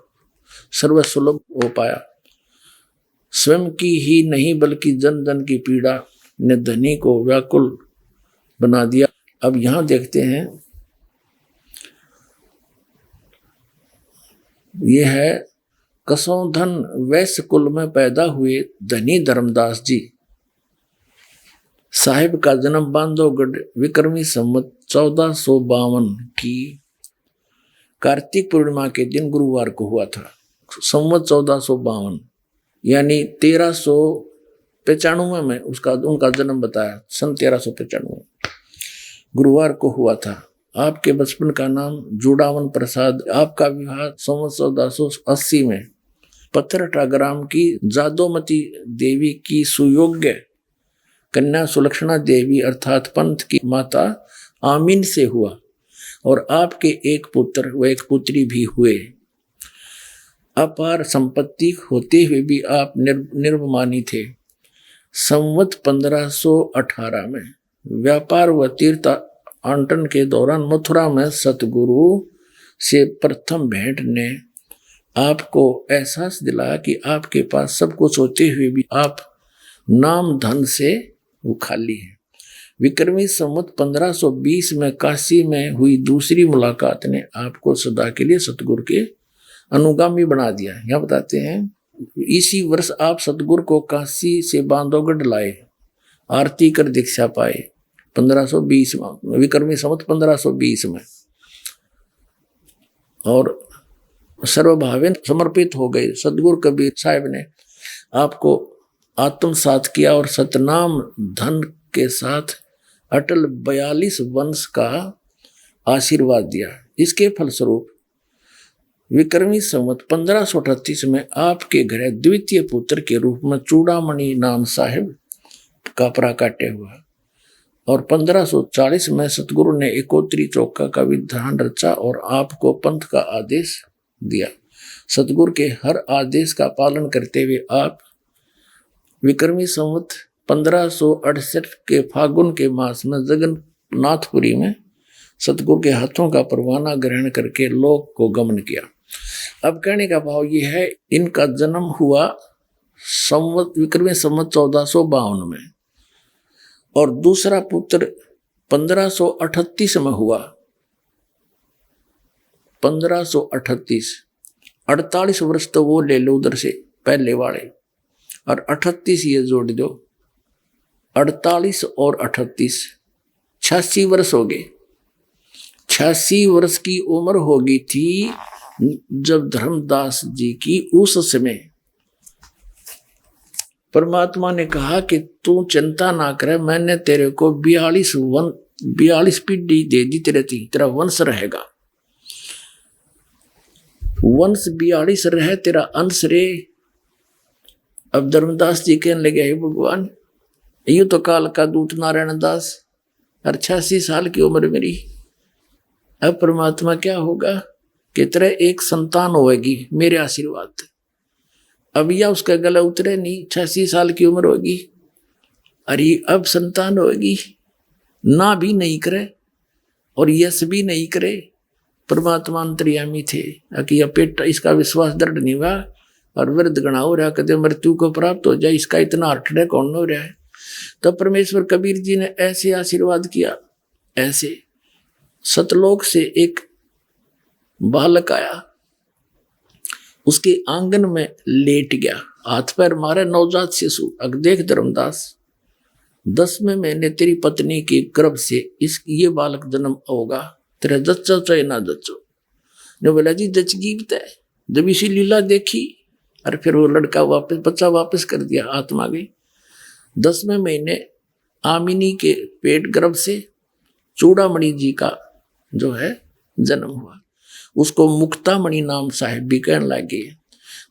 सर्वसुलभ हो पाया। स्वयं की ही नहीं बल्कि जन जन की पीड़ा ने धनी को व्याकुल बना दिया। अब यहां देखते हैं, यह है कसौधन वैश्य कुल में पैदा हुए धनी धर्मदास जी साहिब का जन्म बांधवगढ़ विक्रमी संवत 1452 की कार्तिक पूर्णिमा के दिन गुरुवार को हुआ था। संवत 1452 यानी 1395 में उनका जन्म बताया। सन 1395 गुरुवार को हुआ था। आपके बचपन का नाम जुड़ावन प्रसाद। आपका विवाह संवत 1480 में पत्थरटा ग्राम की जादोमती देवी की सुयोग्य कन्या सुलक्षणा देवी अर्थात पंथ की माता आमीन से हुआ और आपके एक पुत्र व एक पुत्री भी हुए। अपार संपत्ति होते हुए भी आप निर्भमानी थे। संवत 1518 में व्यापार व तीर्थ आंटन के दौरान मथुरा में सतगुरु से प्रथम भेंट ने आपको एहसास दिलाया कि आपके पास सब कुछ होते हुए भी आप नाम धन से वो खाली है। विक्रमी संवत 1520 में काशी में हुई दूसरी मुलाकात ने आपको सदा के लिए सतगुरु के अनुगामी बना दिया। यहाँ बताते हैं, इसी वर्ष आप सतगुरु को काशी से बांधवगढ़ लाए, आरती कर दीक्षा पाए 1520 में, विक्रमी संवत 1520 में, और सर्वभावेन समर्पित हो गए। सतगुरु कबीर साहिब ने आपको आत्मसात किया और सतनाम धन के साथ अटल 42 वंश का आशीर्वाद दिया। इसके फलस्वरूप विक्रमी संवत 1538 में आपके घर द्वितीय पुत्र के रूप में चूड़ामणि नाम साहिब का प्राकट्य हुआ और 1540 में सतगुरु ने एकोत्री चौका का विधान रचा और आपको पंथ का आदेश दिया। सतगुरु के हर आदेश का पालन करते हुए आप विक्रमी संवत 1568 के फागुन के मास में जगन्नाथपुरी में सतगुरु के हाथों का परवाना ग्रहण करके लोक को गमन किया। अब कहने का भाव यह है, इनका जन्म हुआ विक्रमी संवत 1452 में और दूसरा पुत्र 1538 में हुआ। 1538 48 वर्ष तो वो ले लो उधर से पहले वाले और 38 ये जोड़ दो, 48 और 38 86 वर्ष हो गए। 86 वर्ष की उम्र हो गई थी जब धर्मदास जी की उस समय परमात्मा ने कहा कि तू चिंता ना करे, मैंने तेरे को 42 पीढ़ी दे दी, तेरा वंश रहेगा, वंश 42 रहे, तेरा अंश रे। अब धर्मदास जी कहने लगे, हे भगवान, यूं तो काल का दूत नारायण दास और 86 साल की उम्र मेरी, अब परमात्मा क्या होगा कि तेरा एक संतान होगी मेरे आशीर्वाद। अब या उसका गला उतरे नहीं, 86 साल की उम्र होगी, अरे अब संतान होगी, ना भी नहीं करे और यश भी नहीं करे। परमात्मा अंतर्यामी थे कि यह पेट इसका विश्वास दृढ़ नहीं हुआ और वृद्ध गणा हो रहा, कदे मृत्यु को प्राप्त हो जाए, इसका इतना अटड़े कौन हो रहा है। तब परमेश्वर कबीर जी ने ऐसे आशीर्वाद किया, ऐसे सतलोक से एक बालक आया, उसके आंगन में लेट गया, हाथ पैर मारे, नवजात शिशु। अग देख धर्मदास, 10वें महीने तेरी पत्नी के गर्भ से ये बालक जन्म होगा, तेरा जच्चो चाहे ना जच्चो। ने बोला जी जच गीत है। जब इसी लीला देखी और फिर वो लड़का वापस, बच्चा वापस कर दिया, आत्मा गई। 10वें महीने आमिनी के पेट गर्भ से चूड़ामणि जी का जो है जन्म हुआ, उसको मुक्तामणि नाम साहिब भी कहने लगे।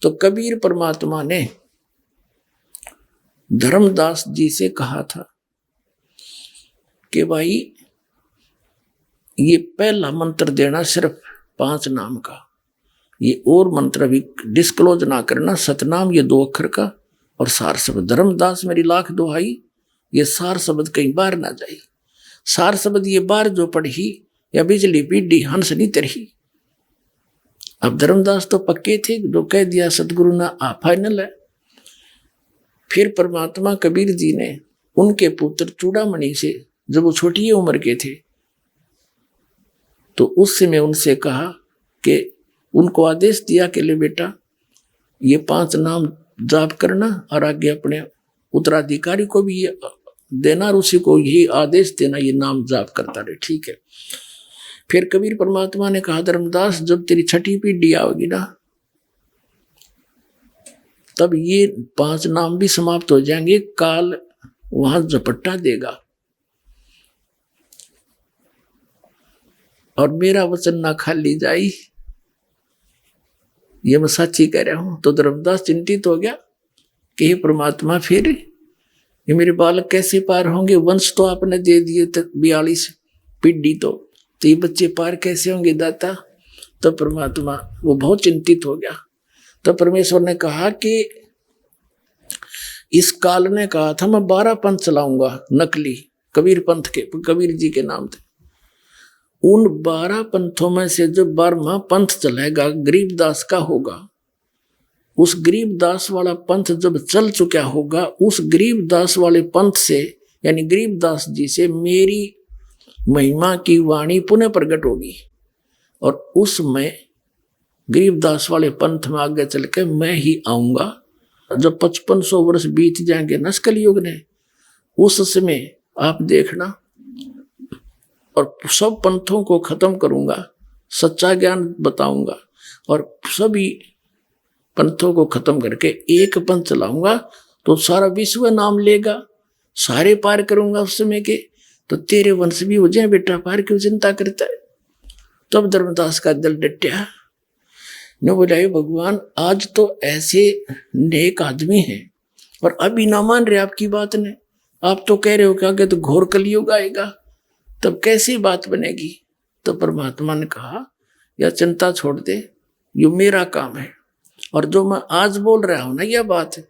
तो कबीर परमात्मा ने धर्मदास जी से कहा था कि भाई ये पहला मंत्र देना सिर्फ 5 नाम का, ये और मंत्र भी डिस्क्लोज ना करना, सतनाम ये 2 अक्षर का और सार शब्द। धर्मदास मेरी लाख दुहाई, ये सार शब्द कहीं बाहर ना जाए। सार शब्द ये बाहर जो पढ़ी या बिजली पीडी हंस नहीं तरही। अब धर्मदास तो पक्के थे, जो कह दिया सतगुरु ने आ फाइनल है। फिर परमात्मा कबीर जी ने उनके पुत्र चूड़ामणि से, जब वो छोटी उम्र के थे, तो उस समय उनसे कहा कि उनको आदेश दिया कि ले बेटा ये 5 नाम जाप करना और आगे अपने उत्तराधिकारी को भी ये देना और उसी को यही आदेश देना, ये नाम जाप करता रहे। ठीक है। फिर कबीर परमात्मा ने कहा धर्मदास जब तेरी 6ठी पीढ़ी आओगी ना, तब ये 5 नाम भी समाप्त हो जाएंगे, काल वहां झपट्टा देगा और मेरा वचन ना खाली जाई, ये मैं सच्ची कह रहा हूं। तो धर्मदास चिंतित हो गया कि हे परमात्मा फिर ये मेरे बालक कैसे पार होंगे, वंश तो आपने दे दिए तक 42 पीढ़ी, तो ये बच्चे पार कैसे होंगे दाता। तो परमात्मा वो बहुत चिंतित हो गया। तो परमेश्वर ने कहा कि इस काल ने कहा था मैं 12 पंथ चलाऊंगा नकली, कबीर पंथ के, कबीर जी के नाम थे। उन 12 पंथों में से जो 12वां पंथ चलेगा गरीबदास का होगा। उस गरीबदास वाला पंथ जब चल चुका होगा, उस गरीबदास वाले पंथ से यानी गरीबदास जी से मेरी महिमा की वाणी पुनः प्रकट होगी और उसमें गरीबदास वाले पंथ में आगे चल के मैं ही आऊंगा। जब 5500 वर्ष बीत जाएंगे न कलयुग ने, उस समय आप देखना और सब पंथों को खत्म करूंगा, सच्चा ज्ञान बताऊंगा और सभी पंथों को खत्म करके एक पंथ चलाऊंगा, तो सारा विश्व नाम लेगा, सारे पार करूंगा उस समय के। तो तेरे वंश भी हो जाए बेटा, पार क्यों चिंता करता है। तब धर्मदास का दिल डटया ने बोला भगवान आज तो ऐसे नेक आदमी हैं और अभी ना मान रहे आपकी बात ने, आप तो कह रहे हो कि आगे तो घोर कलयुग आएगा, तब कैसी बात बनेगी। तो परमात्मा ने कहा या चिंता छोड़ दे, ये मेरा काम है और जो मैं आज बोल रहा हूं ना यह बात है,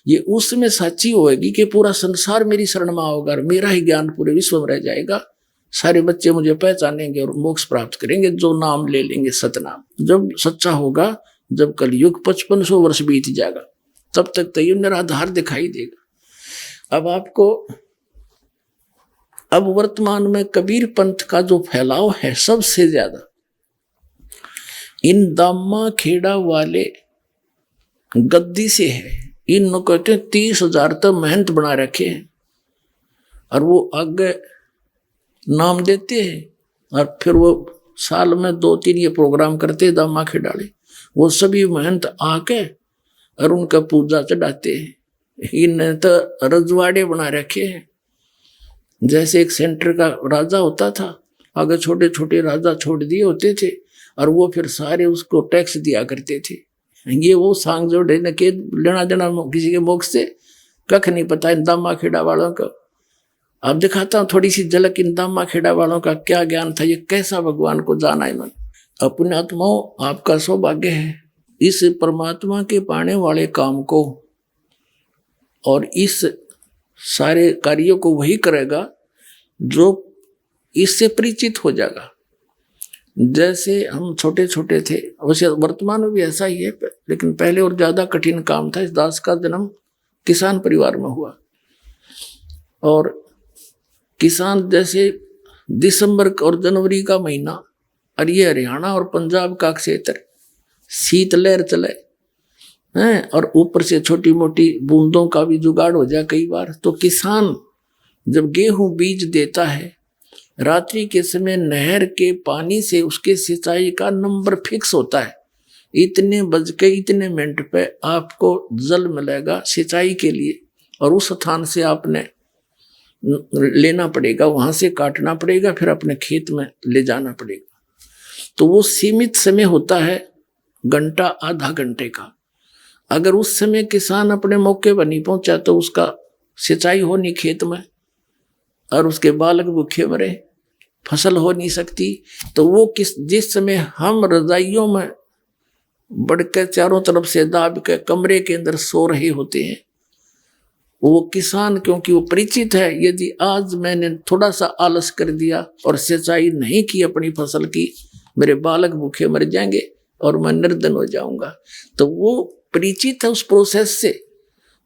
ये उसमें सच्ची होएगी कि पूरा संसार मेरी शरण में होगा और मेरा ही ज्ञान पूरे विश्व में रह जाएगा। सारे बच्चे मुझे पहचानेंगे और मोक्ष प्राप्त करेंगे, जो नाम ले लेंगे सतनाम। जब सच्चा होगा, जब कलयुग 5500 वर्ष बीत जाएगा, तब तक तो ये निराधार दिखाई देगा। अब आपको अब वर्तमान में कबीर पंथ का जो फैलाव है सबसे ज्यादा इन दामा खेड़ा वाले गद्दी से है। इन कहते हैं 30,000 तक मेहनत बना रखे हैं और वो आगे नाम देते हैं और फिर वो साल में 2-3 ये प्रोग्राम करते हैं दामा खेड़ाले, वो सभी मेहनत आके और उनका पूजा चढ़ाते हैं। इन तो रजवाड़े बना रखे हैं, जैसे एक सेंटर का राजा होता था, आगे छोटे छोटे राजा छोड़ दिए होते थे और वो फिर सारे उसको टैक्स दिया करते थे। ये वो सांग जोड़े न के लेना देना किसी के मोक्ष से कख नहीं पता इन दामा खेड़ा वालों का। अब दिखाता हूँ थोड़ी सी झलक इन दामा खेड़ा वालों का क्या ज्ञान था, ये कैसा भगवान को जाना है मन। अपने आत्माओं आपका सौभाग्य है इस परमात्मा के पाने वाले काम को, और इस सारे कार्यों को वही करेगा जो इससे परिचित हो जाएगा। जैसे हम छोटे छोटे थे, वैसे वर्तमान में भी ऐसा ही है, लेकिन पहले और ज्यादा कठिन काम था। इस दास का जन्म किसान परिवार में हुआ और किसान जैसे दिसंबर और जनवरी का महीना, और ये हरियाणा और पंजाब का क्षेत्र शीतलहर चले हैं और ऊपर से छोटी मोटी बूंदों का भी जुगाड़ हो जाए कई बार, तो किसान जब गेहूं बीज देता है, रात्रि के समय नहर के पानी से उसके सिंचाई का नंबर फिक्स होता है। इतने बज के इतने मिनट पे आपको जल मिलेगा सिंचाई के लिए, और उस स्थान से आपने लेना पड़ेगा, वहां से काटना पड़ेगा, फिर अपने खेत में ले जाना पड़ेगा। तो वो सीमित समय होता है, घंटा आधा घंटे का। अगर उस समय किसान अपने मौके पर नहीं पहुंचा तो उसका सिंचाई हो नहीं खेत में, और उसके बालक भूखे मरे, फसल हो नहीं सकती। तो वो जिस समय हम रजाइयों में बढ़कर चारों तरफ से दाब के कमरे के अंदर सो रहे होते हैं, वो किसान क्योंकि वो परिचित है, यदि आज मैंने थोड़ा सा आलस कर दिया और सिंचाई नहीं की अपनी फसल की, मेरे बालक भूखे मर जाएंगे और मैं निर्धन हो जाऊंगा। तो वो परिचित है उस प्रोसेस से,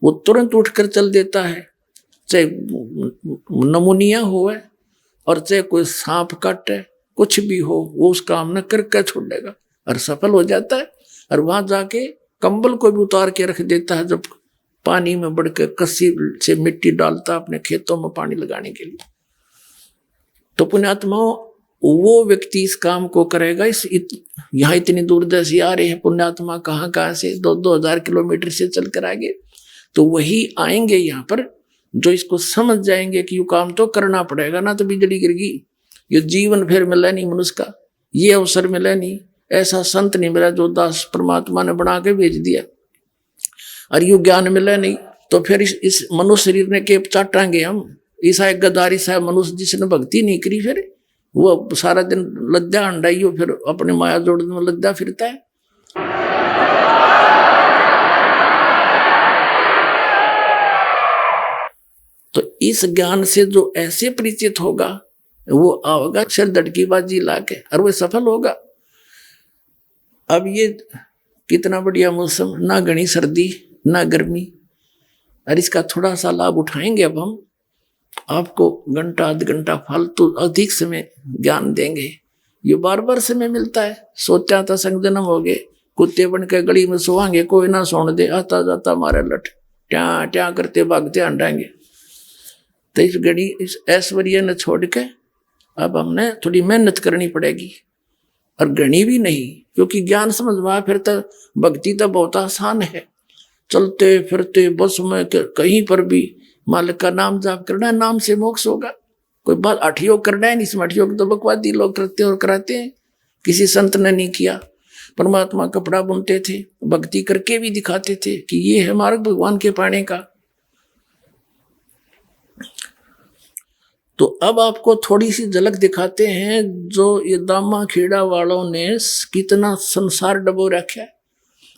वो तुरंत उठकर चल देता है, चाहे नमूनिया हो और चाहे कोई सांप काटे, कुछ भी हो, वो उस काम न करके छोड़ेगा और सफल हो जाता है। और वहां जाके कंबल को भी उतार के रख देता है, जब पानी में बढ़ के कस्सी से मिट्टी डालता अपने खेतों में पानी लगाने के लिए। तो पुण्यात्माओं, वो व्यक्ति इस काम को करेगा। यहाँ इतनी दूर से आ रहे हैं पुण्यात्मा, कहाँ से 2,000 किलोमीटर से चल कर आगे, तो वही आएंगे यहाँ पर जो इसको समझ जाएंगे कि ये काम तो करना पड़ेगा, ना तो बिजली गिरगी, ये जीवन फिर मिला नहीं मनुष्य का, ये अवसर मिला नहीं, ऐसा संत नहीं मिला जो दास परमात्मा ने बना के भेज दिया, और यू ज्ञान मिला नहीं, तो फिर इस मनुष्य शरीर ने के चाटांगे हम। ईसा एक गद्दारी साहब मनुष्य जिसने भक्ति नहीं करी, फिर वो सारा दिन लद्दा अंडाइयो, फिर अपने माया जोड़ में लद्दा फिरता है। तो इस ज्ञान से जो ऐसे परिचित होगा, वो आओगा सिर धड़की बाजी लाके, और वो सफल होगा। अब ये कितना बढ़िया मौसम, ना घनी सर्दी ना गर्मी, और इसका थोड़ा सा लाभ उठाएंगे। अब हम आपको घंटा आध घंटा फालतू अधिक समय ज्ञान देंगे, ये बार बार समय मिलता है। सोचा था संग जन्म हो गए, कुत्ते बन के गली में सोवांगे, कोई ना सोने दे, आता जाता मारे लठ ट्या ट्या करते भागते हंडाएंगे। तो इस घड़ी इस ऐश्वर्य ने छोड़ के अब हमने थोड़ी मेहनत करनी पड़ेगी, और घनी भी नहीं, क्योंकि ज्ञान समझ में आए फिर तो भक्ति तो बहुत आसान है। चलते फिरते बस में कहीं पर भी मालिक का नाम जाप करना है, नाम से मोक्ष होगा। कोई बात अठयोग करना है नहीं, इसमें अठयोग तो बकवादी लोग करते और कराते हैं, किसी संत ने नहीं किया। परमात्मा कपड़ा बुनते थे, भक्ति करके भी दिखाते थे कि ये है मार्ग भगवान के पाने का। तो अब आपको थोड़ी सी झलक दिखाते हैं, जो ये दामा खेड़ा वालों ने कितना संसार डबो रखा है,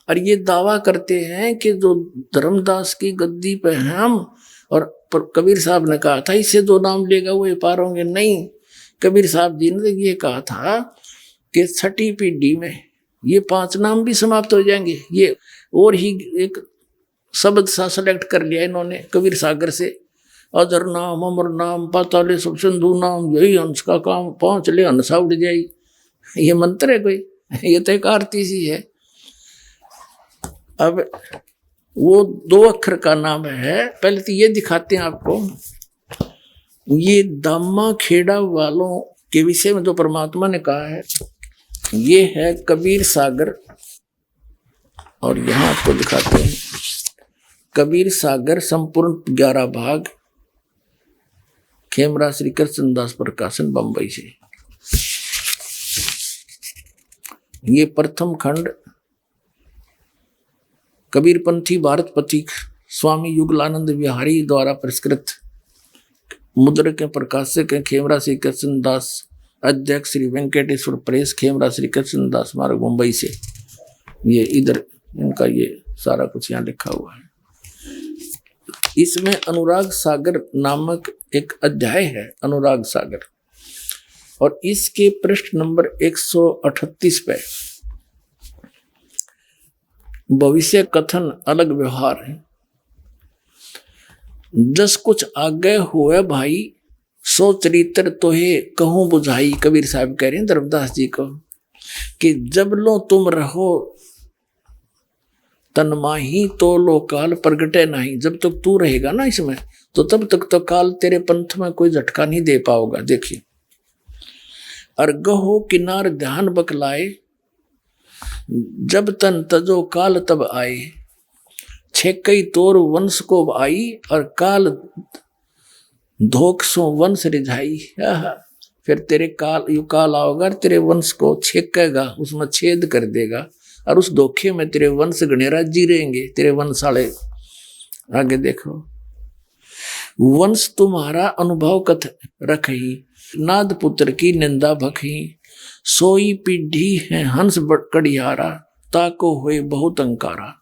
और ये दावा करते हैं कि जो धर्मदास की गद्दी पे हैं हम, और कबीर साहब ने कहा था इससे 2 नाम लेगा वो पार होंगे। नहीं, कबीर साहब जी ने ये कहा था कि 6ठी पीढ़ी में ये 5 नाम भी समाप्त हो जाएंगे। ये और ही एक शब्द सा सेलेक्ट कर लिया इन्होंने कबीर सागर से, अजर नाम अमर नाम पाताले सब सिंधु नाम, यही हंस का काम, 5 ले हंसा उड़ जाई। ये मंत्र है कोई? ये तो एक आरती सी है। अब वो 2 अक्षर का नाम है। पहले तो ये दिखाते हैं आपको, ये दामा खेड़ा वालों के विषय में जो परमात्मा ने कहा है, ये है कबीर सागर। और यहां आपको दिखाते हैं कबीर सागर संपूर्ण 11 भाग, खेमरा श्री कृष्णदास प्रकाशन बंबई से। ये प्रथम खंड कबीरपंथी भारत पथिक स्वामी युगलानंद विहारी द्वारा परिष्कृत मुद्रक के प्रकाशक हैं खेमरा श्री कृष्णदास, अध्यक्ष श्री वेंकटेश्वर प्रेस, खेमरा श्री कृष्णदास मार्ग मुंबई से। ये इधर इनका ये सारा कुछ यहाँ लिखा हुआ है। इसमें अनुराग सागर नामक एक अध्याय है, अनुराग सागर, और इसके पृष्ठ नंबर 138 पे भविष्य कथन अलग व्यवहार है। जस कुछ आगे हुए भाई, सो चरित्र तोहे कहूं बुझाई। कबीर साहब कह रहे हैं धर्मदास जी को कि जब लो तुम रहो तन माही, तो लो काल प्रगटे नहीं। जब तक तू रहेगा ना इसमें, तो तब तक तो काल तेरे पंथ में कोई झटका नहीं दे पाओगा। देखिए, और गहो किनार ध्यान बकलाए, जब तन तजो काल तब आए। छेकई तोर वंश को आई, और काल धोख सो वंश रिझाई। फिर तेरे काल आओगा, तेरे वंश को छेकेगा, उसमें छेद कर देगा, और उस धोखे में तेरे वंश गणेरा जी रहेंगे, तेरे वंशाले। आगे देखो, वंश तुम्हारा अनुभव कथ रखही, नाद पुत्र की निंदा भखी। सोई पीढ़ी है हंस कड़ियारा, ताको होए बहुत अंकारा।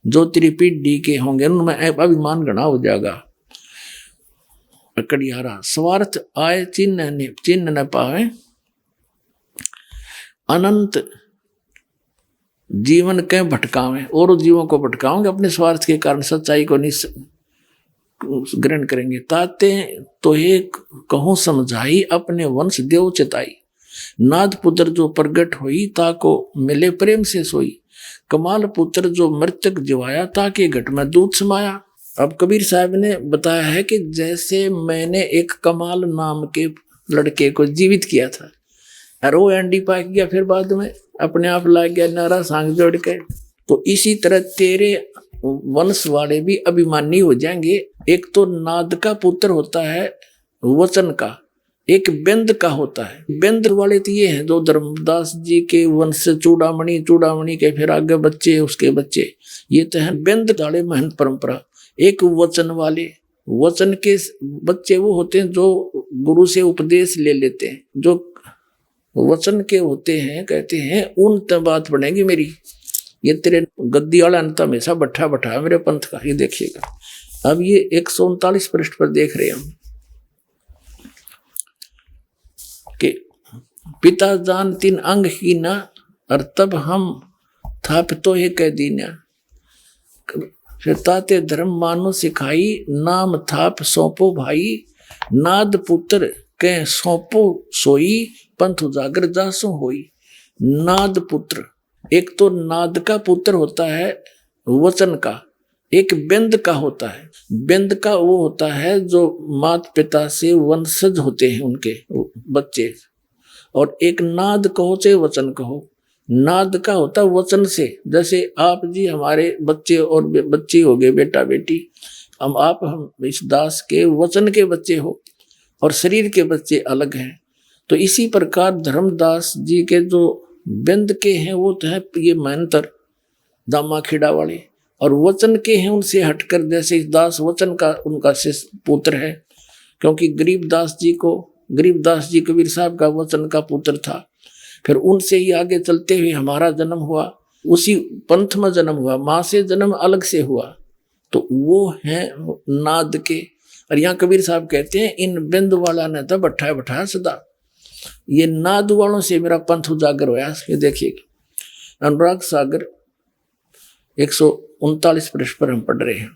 जो तेरी पीढ़ी के होंगे उनमें अभिमान घना हो जाएगा। कड़ियारा, स्वार्थ आए चिन्ह न पावे, अनंत जीवन के भटकावे। और जीवों को भटकाओगे, अपने स्वार्थ के कारण सच्चाई को नहीं ग्रहण करेंगे। ताते तो ये कहूं समझाई, अपने वंश देव चिताई। नाद पुत्र जो प्रगट हुई, ताको मिले प्रेम से सोई। कमाल पुत्र जो मृतक जिवाया, ताके घट में दूध समाया। अब कबीर साहब ने बताया है कि जैसे मैंने एक कमाल नाम के लड़के को जीवित किया था, और वो एंडी पाक गया, फिर बाद में अपने आप लाग गया नारा सांग जोड़ के, तो इसी तरह तेरे वंश वाले भी अभिमानी हो जाएंगे। एक तो नाद का पुत्र होता है वचन का, एक बेंद का होता है। बेंद वाले तो ये हैं जो धर्मदास जी के वंश से चूड़ामणि के फिर आगे बच्चे, उसके बच्चे, ये तो है बेंद वाले महंत परंपरा। एक वचन वाले, वचन के बच्चे वो होते हैं जो गुरु से उपदेश ले लेते हैं, जो वचन के होते हैं, कहते हैं उन तब बात बनेगी मेरी। ये तेरे गद्दी वाला अंत हमेशा बैठा है मेरे पंथ का। ये देखिएगा, अब ये 139 पृष्ठ पर देख रहे हम कि पिता जान तीन अंग ही ना, और तब हम थापितो हे कह दीना। फिर ताते धर्म मानो सिखाई, नाम थाप सौंपो भाई। नाद पुत्र के सौंपो सोई, पंथ उजागर जासो होई। नाद पुत्र, एक तो नाद का पुत्र होता है वचन का, एक बेंद का होता है। बेंद का वो होता है जो माता पिता से वंशज होते हैं उनके बच्चे, और एक नाद कहो चाहे वचन कहो, नाद का होता वचन से। जैसे आप जी हमारे बच्चे और बच्ची हो गए, बेटा बेटी, हम इस दास के वचन के बच्चे हो, और शरीर के बच्चे अलग हैं। तो इसी प्रकार धर्मदास जी के जो बिंद के हैं वो तो है ये महंतर दामा खेड़ा वाले, और वचन के हैं उनसे हटकर जैसे इस दास वचन का उनका शिष्य पुत्र है, क्योंकि गरीबदास जी कबीर साहब का वचन का पुत्र था। फिर उनसे ही आगे चलते हुए हमारा जन्म हुआ, उसी पंथ में जन्म हुआ, माँ से जन्म अलग से हुआ, तो वो है नाद के। और यहाँ कबीर साहब कहते हैं इन बिंद वाला ने तो बैठाया सदा, ये नाद वालों से मेरा पंथ उजागर होया। ये देखिए अनुराग सागर 139 पृष्ठ पर हम पढ़ रहे हैं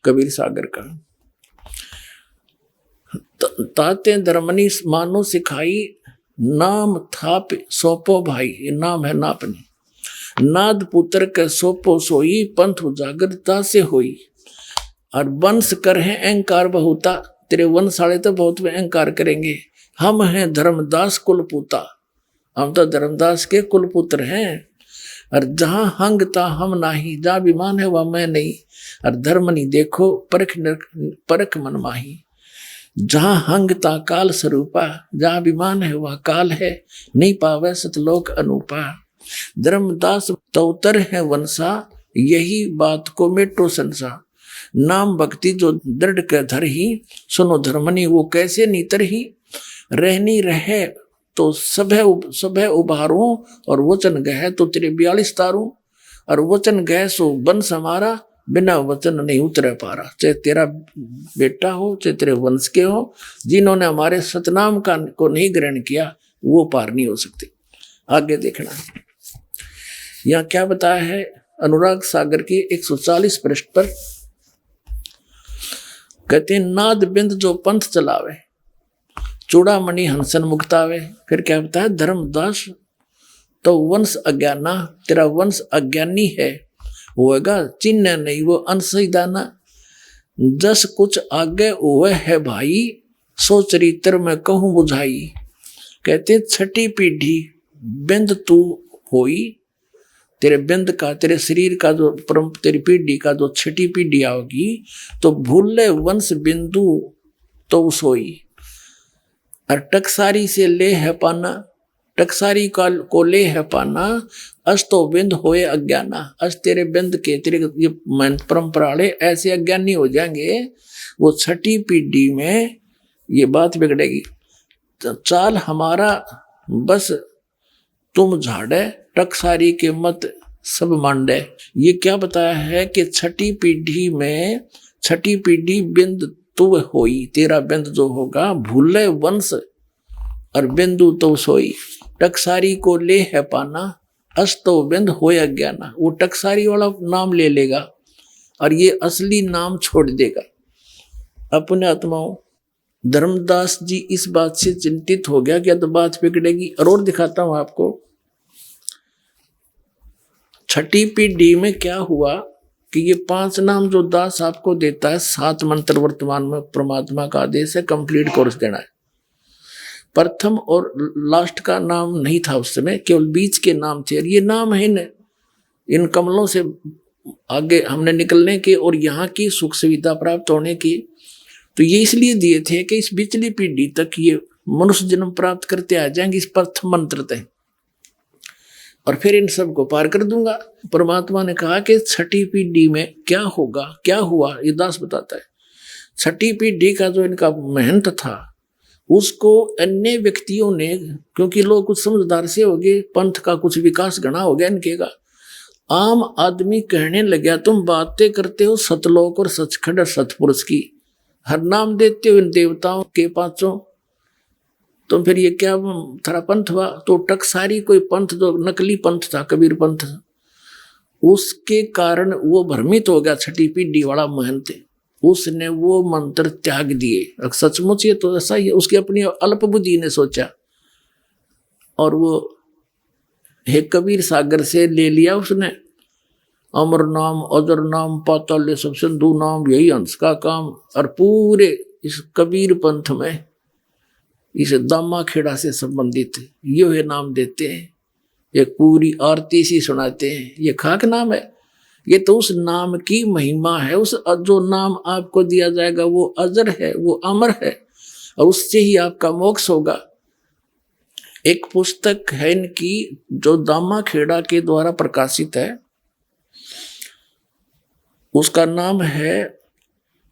कबीर सागर का। ताते धर्मनी मानो सिखाई, नाम थाप सौंपो भाई। ये नाम है नापनी। नाद पुत्र के सौंपो सोई, पंथ उजागरता से होई। और वंश कर है अहंकार बहुता, तेरे वंश वाले तो बहुत अहंकार करेंगे। हम हैं धर्मदास कुलपुता, हम तो धर्मदास के कुलपुत्र हैं। और जहां हंगता हम नाही, जहां विमान है वह मैं नहीं। और धर्म नहीं देखो परख मन माही, जहां हंगता काल स्वरूपा, जहां विमान है वह काल है, नहीं पावे सतलोक अनूपा। धर्मदास तौतर है वंशा, यही बात को मेटो संसा। नाम भक्ति जो दृढ़ के धर ही, सुनो धर्मनी वो कैसे नीतर ही। रहनी रहे तो सभे उभारूं, और वचन गहे तो तेरे 42 तारूं। और वचन गए सो बंस हमारा, बिना वचन नहीं उतरे पारा। चाहे तेरा बेटा हो चाहे तेरे वंश के हो, जिन्होंने हमारे सतनाम को नहीं ग्रहण किया वो पार नहीं हो सकते। आगे देखना यहाँ क्या बताया है अनुराग सागर की 140 पृष्ठ पर। कहते हैं नाद बिंद जो पंथ चलावे, चूड़ामणि हंसन मुक्तावे। फिर क्या बताया, धर्मदास तो वंश अज्ञाना, तेरा वंश अज्ञानी है, होगा चिन्ह नहीं वो अंश ही दाना। जस कुछ आगे हुए है भाई, सो चरित्र में कहूँ बुझाई। कहते छठी पीढ़ी बिंद तू होई, तेरे बिंद का, तेरे शरीर का जो परम, तेरी पीढ़ी का जो छठी पीढ़ी आओगी, तो भूले वंश बिंदु तो सोई। और टकसारी से ले है पाना, टकसारी का को ले है पाना, अस तो बिंद होए अज्ञाना। अस तेरे बिंद के, तेरे ये परंपरा वाले ऐसे अज्ञानी हो जाएंगे, वो छठी पीढ़ी में ये बात बिगड़ेगी। चाल हमारा बस तुम झाड़े, टकसारी के मत सब मांडे। ये क्या बताया है कि छठी पीढ़ी में, छठी पीढ़ी बिंद तू होई, तेरा बिंद जो होगा भूले वंश और बिंदु तो सोई। टकसारी को ले है पाना, अस तो बिंद होए अज्ञाना। वो टकसारी वाला नाम ले लेगा और ये असली नाम छोड़ देगा। अपने आत्माओं, धर्मदास जी इस बात से चिंतित हो गया कि अब तो बात बिगड़ेगी। और दिखाता हूं आपको, छठी पीढ़ी में क्या हुआ कि ये 5 नाम जो दास आपको देता है, 7 मंत्र वर्तमान में परमात्मा का आदेश है, कंप्लीट कोर्स देना है। प्रथम और लास्ट का नाम नहीं था उस समय, केवल बीच के नाम थे। और ये नाम है इन कमलों से आगे हमने निकलने के और यहाँ की सुख सुविधा प्राप्त होने की। तो ये इसलिए दिए थे कि इस बिचली पीढ़ी तक ये मनुष्य जन्म प्राप्त करते आ जाएंगे इस प्रथम मंत्र तक, और फिर इन सब को पार कर दूंगा। परमात्मा ने कहा कि छठी पीढ़ी में क्या होगा, क्या हुआ, ये दास बताता है। छठी पीढ़ी का जो इनका महंत था, उसको अन्य व्यक्तियों ने, क्योंकि लोग कुछ समझदार से हो गए, पंथ का कुछ विकास घना हो गया इनके का, आम आदमी कहने लगा तुम बातें करते हो सतलोक और सचखंड और सतपुरुष की, हर नाम देते हो इन देवताओं के 5, तो फिर ये क्या थारा पंथ हुआ। तो टकसारी कोई पंथ जो नकली पंथ था, कबीर पंथ, उसके कारण वो भ्रमित हो गया छठी पीढ़ी वाला महंत, उसने वो मंत्र त्याग दिए। सचमुच ये तो ऐसा ही है, उसकी अपनी अल्प बुद्धि ने सोचा और वो हे कबीर सागर से ले लिया उसने, अमर नाम अजर नाम पाताल सब सिंधु नाम, यही हंस का काम। और पूरे इस कबीर पंथ में इस दामा खेड़ा से संबंधित ये नाम देते हैं, एक पूरी आरती सी सुनाते हैं। ये खाक नाम है, ये तो उस नाम की महिमा है। उस जो नाम आपको दिया जाएगा वो अजर है, वो अमर है, और उससे ही आपका मोक्ष होगा। एक पुस्तक है इनकी जो दामा खेड़ा के द्वारा प्रकाशित है, उसका नाम है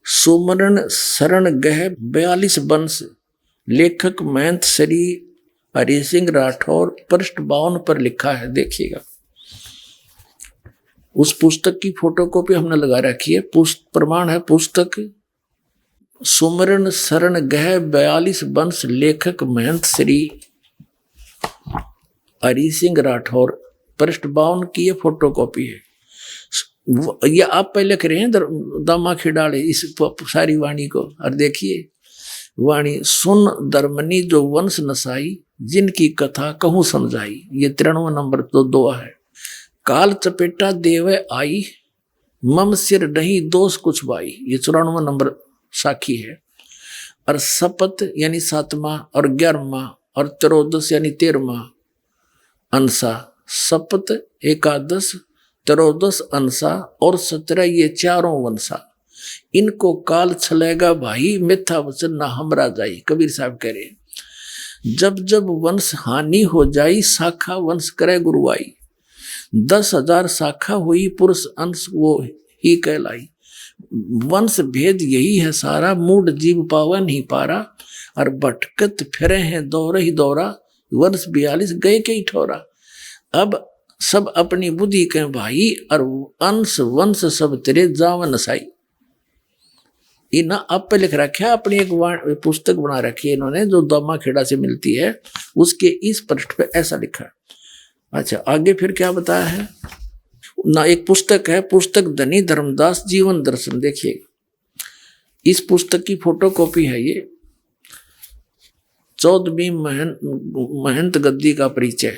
सुमरण शरण गह 42 वंश, लेखक महंत श्री हरि सिंह राठौर, पृष्ठ 52 पर लिखा है, देखिएगा। उस पुस्तक की फोटोकॉपी हमने लगा रखी है, प्रमाण है पुस्तक सुमरण शरण गह 42 वंश, लेखक महंत श्री हरि सिंह राठौर, पृष्ठ 52 की ये फोटोकॉपी है। ये आप पहले करें हैं दामा खिडाले इस सारी वाणी को, और देखिए वाणी, सुन धर्मनी जो वंश नसाई, जिनकी कथा कहूँ समझाई। ये 93 नंबर तो 2 है। काल चपेटा देवे आई, मम सिर नहीं दोष कुछ बाई, ये 94 नंबर साखी है। और शपथ यानी 7वां और 11वां और 13 यानी 13वां अंसा, शपथ एकादश 13 अंसा और 17 ये 4 वंशा। इनको काल छलेगा भाई, मिथ्या वचन ना हमरा जाई, कबीर साहब कह रहे। जब जब वंश हानि हो जाई, शाखा वंश करे गुरुआई। 10,000 शाखा हुई, पुरुष अंश वो ही कहलाई। वंश भेद यही है सारा, मूड जीव पावन ही पारा। और भटकत फिरे हैं दौरा ही दौरा, वर्ष 42 गए के ही ठोरा। अब सब अपनी बुद्धि के भाई, और अंश वंश सब तेरे जावन साई। इन्हें आप पे लिख रखा है, अपनी एक पुस्तक बना रखी है इन्होंने जो दामा खेड़ा से मिलती है, उसके इस पृष्ठ पे ऐसा लिखा है। अच्छा, आगे फिर क्या बताया है ना, एक पुस्तक है, पुस्तक धनी धर्मदास जीवन दर्शन, देखिए इस पुस्तक की फोटोकॉपी है ये। 14वीं महंत गद्दी का परिचय,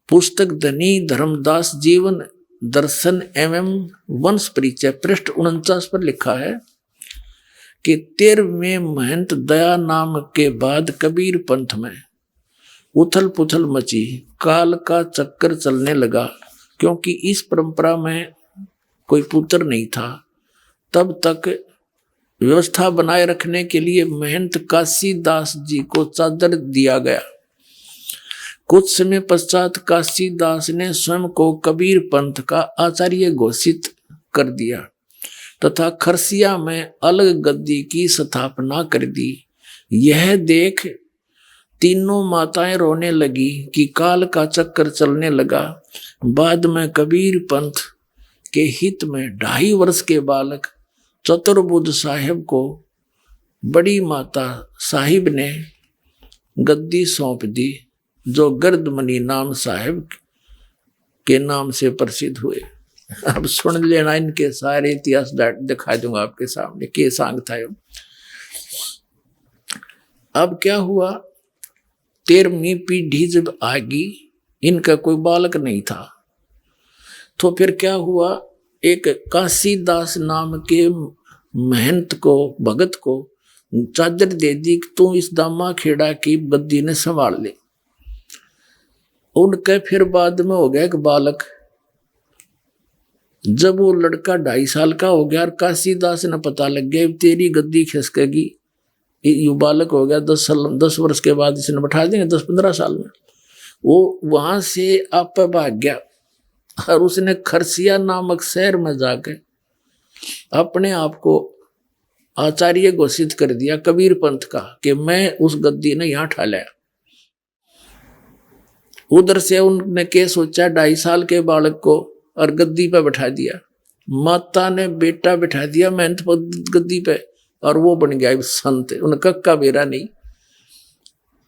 पुस्तक धनी धर्मदास जीवन दर्शन एवं वंश परिचय, पृष्ठ 49 पर लिखा है कि 13वें महंत दया नाम के बाद कबीर पंथ में उथल पुथल मची, काल का चक्कर चलने लगा, क्योंकि इस परंपरा में कोई पुत्र नहीं था। तब तक व्यवस्था बनाए रखने के लिए महंत काशीदास जी को चादर दिया गया। कुछ समय पश्चात काशीदास ने स्वयं को कबीर पंथ का आचार्य घोषित कर दिया तथा खरसिया में अलग गद्दी की स्थापना कर दी। यह देख तीनों माताएं रोने लगी कि काल का चक्कर चलने लगा। बाद में कबीर पंथ के हित में 2.5 वर्ष के बालक चतुर्बुद्ध साहिब को बड़ी माता साहिब ने गद्दी सौंप दी, जो गर्दमनी नाम साहिब के नाम से प्रसिद्ध हुए। अब सुन लेना, इनके सारे इतिहास दिखा दूंगा आपके सामने के सांग था। अब क्या हुआ, 13वीं पीढ़ी जब आ गई, इनका कोई बालक नहीं था, तो फिर क्या हुआ, एक काशीदास नाम के महंत को, भगत को चादर दे दी कि तू इस दामा खेड़ा की गद्दी ने संभाल ले। उनके फिर बाद में हो गया एक बालक। जब वो लड़का 2.5 साल का हो गया और काशीदास ने पता लग गया तेरी गद्दी खिसकेगी, ये बालक हो गया 10 वर्ष के बाद इसने बैठा देंगे 10-15 साल में। वो वहां से आप भाग गया और उसने खरसिया नामक शहर में जाकर अपने आप को आचार्य घोषित कर दिया कबीर पंथ का, कि मैं उस गद्दी ने यहां ठा लिया। उधर से उनने क्या सोचा, 2.5 साल के बालक को और गद्दी पे बैठा दिया। माता ने बेटा बैठा दिया महंत गद्दी पे और वो बन गया संत। उन्हें कक्का बेरा नहीं,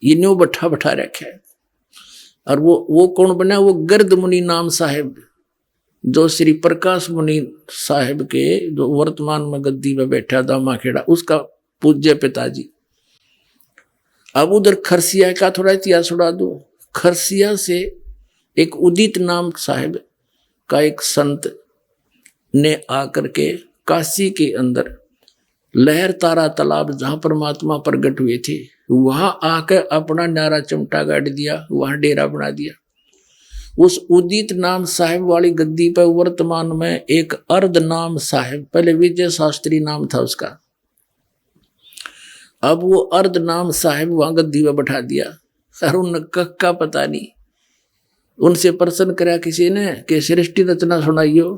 ये न्यू बैठा रखा है। और वो कौन बना, वो गर्द मुनि नाम साहिब, जो श्री प्रकाश मुनि साहिब के जो वर्तमान में गद्दी में बैठा दामा खेड़ा, उसका पूज्य पिताजी। अब उधर खरसिया का थोड़ा इतिहास उड़ा दो। खरसिया से एक उदित नाम साहिब का एक संत ने आकर के काशी के अंदर लहर तारा तालाब जहां परमात्मा प्रकट हुए थे, वहां आकर अपना न्यारा चिमटा गाड़ दिया, वहां डेरा बना दिया। उस उदित नाम साहिब वाली गद्दी पर वर्तमान में एक अर्ध नाम साहिब, पहले विजय शास्त्री नाम था उसका, अब वो अर्ध नाम साहिब वहां गद्दी पर बैठा दिया। और उन का पता नहीं, उनसे प्रश्न करा किसी ने कि सृष्टि रचना सुनाइयो।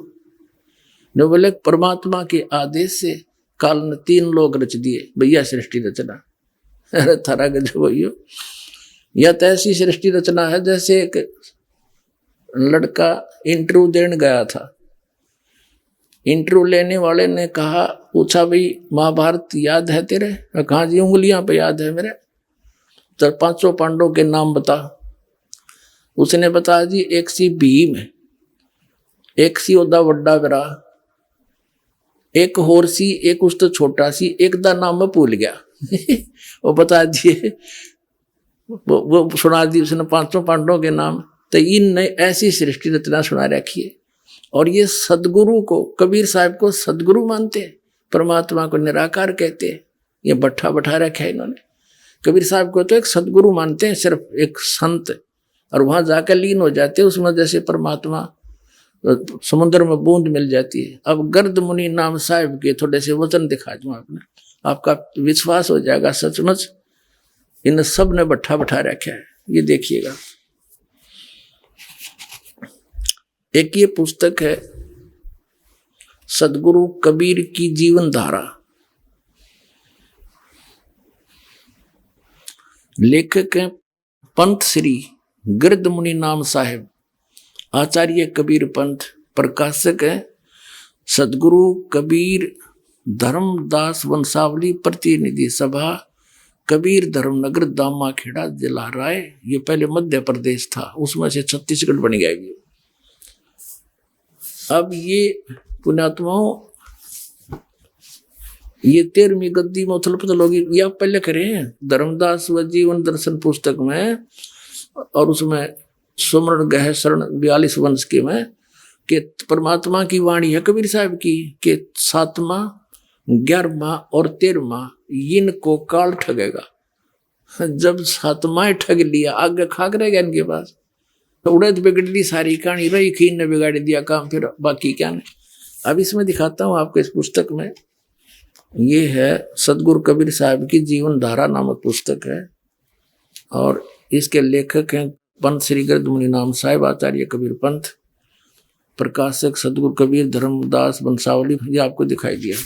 ने बोले परमात्मा के आदेश से काल ने 3 लोग रच दिए भैया सृष्टि रचना। अरे थारा गजब भैया, या तो ऐसी सृष्टि रचना है जैसे एक लड़का इंटरव्यू देने गया था। इंटरव्यू लेने वाले ने कहा, पूछा भाई महाभारत याद है तेरे? कहा जी उंगलियां पे याद है मेरे। तो 5 पांडवों के नाम बता। उसने बताया जी एक सी भीम है, एक सी ओदा वड्डा बिरा, एक होर सी, एक उस तो छोटा सी, एक दा नाम में भूल गया। वो बता दिए, वो सुना दी उसने 5 पांडवों के नाम। तो इन ऐसी सृष्टि रचना सुना रखी है। और ये सदगुरु को, कबीर साहब को सदगुरु मानते हैं, परमात्मा को निराकार कहते हैं। ये बैठा रखा है इन्होंने। कबीर साहब को तो एक सदगुरु मानते हैं, सिर्फ एक संत, और वहां जाकर लीन हो जाते हैं उसमें, जैसे परमात्मा समुद्र में बूंद मिल जाती है। अब गर्द मुनि नाम साहिब के थोड़े से वचन दिखा दूं आपने, आपका विश्वास हो जाएगा सचमुच इन सब ने बैठा रखा है। ये देखिएगा, एक ये पुस्तक है सदगुरु कबीर की जीवन धारा। लेखक हैं पंथ श्री गिरद मुनि नाम साहिब, आचार्य कबीर पंथ। प्रकाशक है सदगुरु कबीर धर्मदास वंशावली प्रतिनिधि सभा, कबीर धर्मनगर दामा खेड़ा जिला राय। ये पहले मध्य प्रदेश था, उसमें से छत्तीसगढ़ बन गया ये। अब ये पुण्यात्माओं, ये 13वीं गद्दी में उथल पुथल होगी, ये आप पहले करें धर्मदास व जीवन दर्शन पुस्तक में, और उसमें सुमरण गह शरण 42 वंश के में कि परमात्मा की वाणी है कबीर साहब की कि 7वां 11वां और 13वां इनको काल ठगेगा। जब 7वां ठग लिया आगे खाक रहेगा इनके पास, तो उड़द बिगड़ ली सारी कहानी, रही खीन ने बिगाड़ दिया काम, फिर बाकी क्या नहीं। अब इसमें दिखाता हूँ आपको इस पुस्तक में, ये है सतगुरु कबीर साहब की जीवन धारा नामक पुस्तक है, और इसके लेखक हैं पंत श्री गिरधमुनि नाम साहिब आचार्य कबीर पंथ, प्रकाशक सतगुरु कबीर धर्मदास वंशावली, ये आपको दिखाई दिया।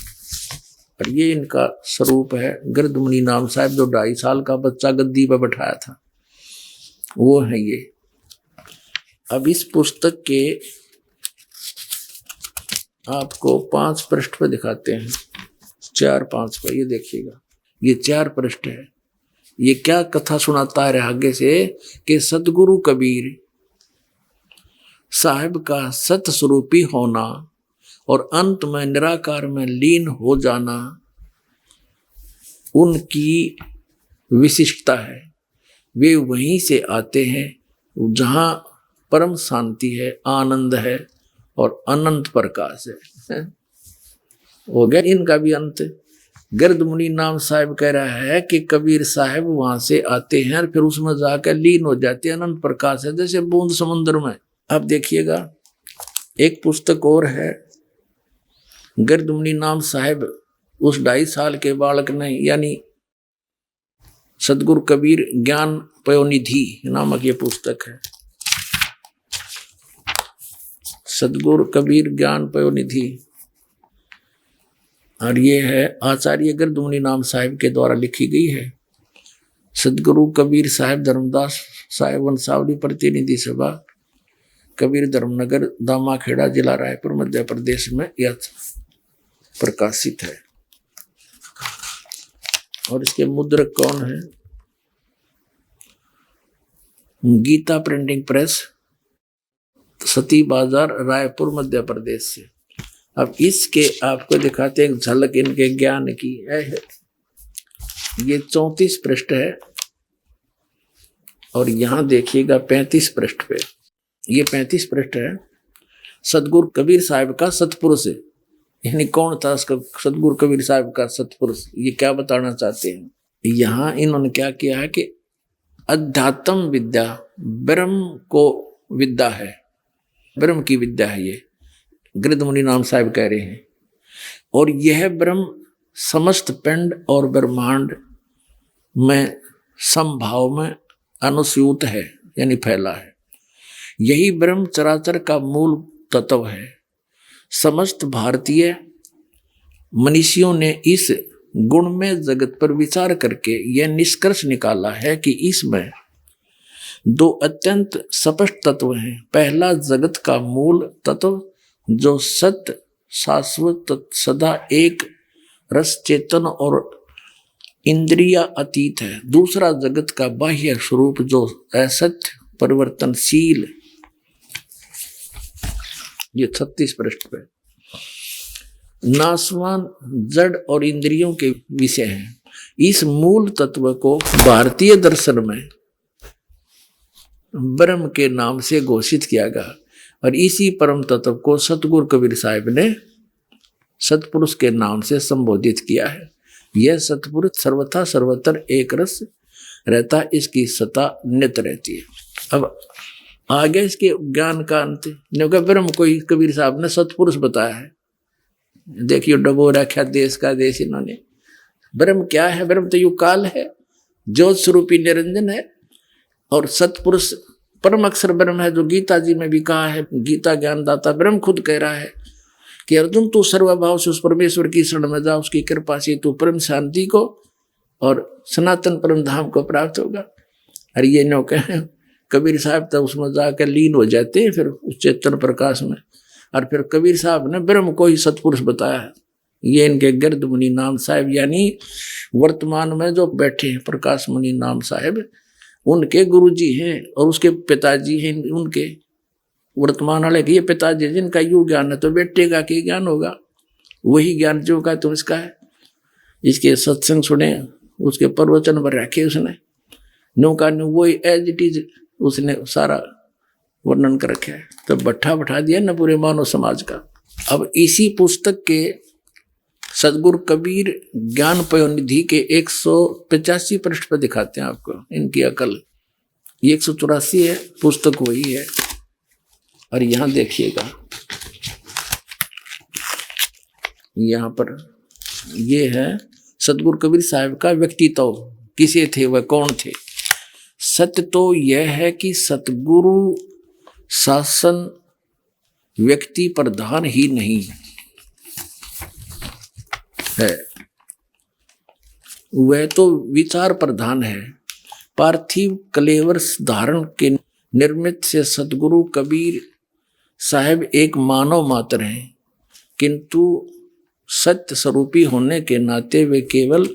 और ये इनका स्वरूप है गिरधमुनि नाम साहिब, जो 2.5 साल का बच्चा गद्दी पर बैठाया था, वो है ये। अब इस पुस्तक के आपको 5 पृष्ठ पे दिखाते हैं, 4-5 पे, ये देखिएगा, ये 4 पृष्ठ है। ये क्या कथा सुनाता है आगे से कि सतगुरु कबीर साहिब का सत स्वरूपी होना और अंत में निराकार में लीन हो जाना उनकी विशिष्टता है। वे वहीं से आते हैं जहाँ परम शांति है, आनंद है और अनंत प्रकाश है। हो गया इनका भी अंत। गिरधमुनि नाम साहिब कह रहा है कि कबीर साहब वहां से आते हैं और फिर उसमें जाकर लीन हो जाते हैं, अनंत प्रकाश है जैसे बूंद समुद्र में। अब देखिएगा एक पुस्तक और है, गिरधमुनि नाम साहिब उस 2.5 साल के बालक ने, यानी सतगुरु कबीर ज्ञान पयोनिधि नामक ये पुस्तक है, सतगुरु कबीर ज्ञान पयोनिधि, और ये है आचार्य गिरधमुनि नाम साहिब के द्वारा लिखी गई है। सतगुरु कबीर साहिब धर्मदास साहिब वंशावली प्रतिनिधि सभा, कबीर धर्मनगर, दामाखेड़ा, जिला रायपुर, मध्य प्रदेश में यह प्रकाशित है। और इसके मुद्रक कौन है? गीता प्रिंटिंग प्रेस, सती बाजार, रायपुर, मध्य प्रदेश से। अब इसके आपको दिखाते हैं झलक इनके ज्ञान की है। ये 34 पृष्ठ है और यहां देखिएगा 35 पृष्ठ पे, ये 35 पृष्ठ है। सतगुरु कबीर साहिब का सतपुरुष, यानी कौन था उसका सतगुरु कबीर साहिब का सतपुरुष, ये क्या बताना चाहते हैं। यहाँ इन्होंने क्या किया है कि अध्यात्म विद्या ब्रह्म को विद्या है, ब्रह्म की विद्या है, ये गिरधमुनि नाम साहिब कह रहे हैं। और यह ब्रह्म समस्त पिंड और ब्रह्मांड में समभाव में अनुस्यूत है, यानी फैला है। यही ब्रह्म चराचर का मूल तत्व है। समस्त भारतीय मनीषियों ने इस गुण में जगत पर विचार करके यह निष्कर्ष निकाला है कि इसमें 2 अत्यंत स्पष्ट तत्व हैं। पहला जगत का मूल तत्व जो सत्य शाश्वत सदा एक रस चेतन और इंद्रिया अतीत है। दूसरा जगत का बाह्य स्वरूप जो असत्य परिवर्तनशील। ये 36 पृष्ठ पे नासवान जड़ और इंद्रियों के विषय हैं। इस मूल तत्व को भारतीय दर्शन में ब्रह्म के नाम से घोषित किया गया और इसी परम तत्व को सतगुरु कबीर साहिब ने सतपुरुष के नाम से संबोधित किया है। यह सतपुरुष सर्वथा सर्वत्र एक रस रहता, इसकी सत्ता नित रहती है। अब आगे इसके ज्ञान का अंत, ब्रह्म को कबीर साहब ने सतपुरुष बताया है। देखिए डबो रखा देश का देश इन्होंने। ब्रह्म क्या है? ब्रह्म तो युग काल है, ज्योत स्वरूपी निरंजन है और सतपुरुष परम अक्षर ब्रह्म है, जो गीता जी में भी कहा है। गीता ज्ञानदाता ब्रह्म खुद कह रहा है कि अर्जुन तू सर्वभाव से उस परमेश्वर की शरण में जा, उसकी कृपा से तू परम शांति को और सनातन परम धाम को प्राप्त होगा। और ये नो कहे कबीर साहब तब उसमें जाकर लीन हो जाते हैं फिर उस चेतन प्रकाश में। और फिर कबीर साहब ने ब्रह्म को ही सतपुरुष बताया है। ये इनके गिरधमुनि नाम साहिब, यानी वर्तमान में जो बैठे हैं प्रकाश मुनि नाम साहिब, उनके गुरुजी हैं और उसके पिताजी हैं। उनके वर्तमान वाले ये पिताजी जिनका यू ज्ञान है तो बेटे का क्या ज्ञान होगा, वही ज्ञान जो का तो इसका है। इसके सत्संग सुने, उसके प्रवचन पर रखे उसने, नो का नो वो एज इट इज उसने सारा वर्णन कर रखा है। तो बैठा दिया ना पूरे मानव समाज का। अब इसी पुस्तक के सदगुरु कबीर ज्ञान पयोनिधि के 185 पृष्ठ पर दिखाते हैं आपको इनकी अकल। ये 184 है, पुस्तक वही है। और यहां देखिएगा, यहां पर ये है सदगुरु कबीर साहब का व्यक्तित्व, किसे थे वह, कौन थे। सत्य तो यह है कि सतगुरु शासन व्यक्ति प्रधान ही नहीं है, वह तो विचार प्रधान है। पार्थिव कलेवर धारण के निर्मित से सदगुरु कबीर साहब एक मानव मात्र हैं, किंतु सत्य स्वरूपी होने के नाते वे केवल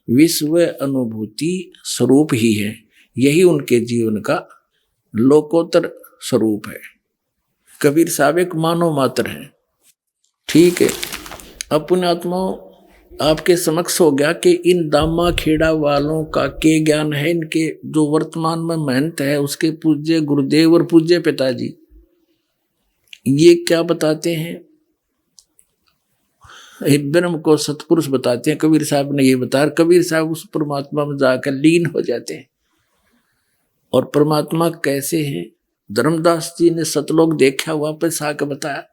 विश्व अनुभूति स्वरूप ही है। यही उनके जीवन का लोकोत्तर स्वरूप है। कबीर साहब एक मानव मात्र है, ठीक है। अपने आत्माओं आपके समक्ष हो गया कि इन दामा खेड़ा वालों का के ज्ञान है, इनके जो वर्तमान में महंत है उसके पूज्य गुरुदेव और पूज्य पिताजी ये क्या बताते हैं, ब्रह्म को सतपुरुष बताते हैं। कबीर साहब ने ये बताया, कबीर साहब उस परमात्मा में जाकर लीन हो जाते हैं। और परमात्मा कैसे है, धर्मदास जी ने सतलोक देखा, वापस आकर बताया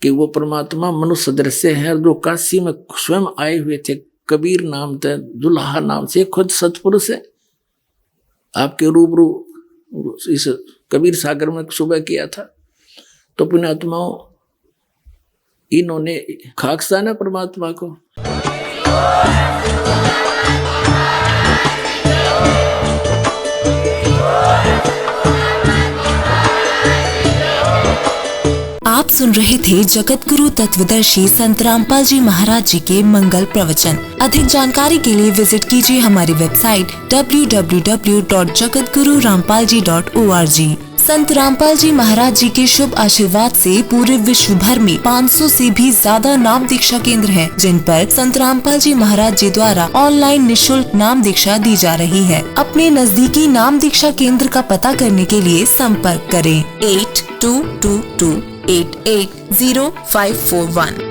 कि वो परमात्मा मनुष्य दृश्य है, जो काशी में स्वयं आए हुए थे, कबीर नाम थे, दुल्हा नाम से, खुद सतपुरुष है। आपके रूबरू इस कबीर सागर में सुबह किया था। तो पुण्यात्माओं इन्होंने खाकसा ना परमात्मा को। आप सुन रहे थे जगत गुरु तत्वदर्शी संत रामपाल जी महाराज जी के मंगल प्रवचन। अधिक जानकारी के लिए विजिट कीजिए हमारी वेबसाइट www.jagatgururampalji.org। संत रामपाल जी महाराज जी के शुभ आशीर्वाद से पूरे विश्व भर में 500 से भी ज्यादा नाम दीक्षा केंद्र हैं, जिन पर संत रामपाल जी महाराज जी द्वारा ऑनलाइन निशुल्क नाम दीक्षा दी जा रही है। अपने नजदीकी नाम दीक्षा केंद्र का पता करने के लिए संपर्क करें 8222880541।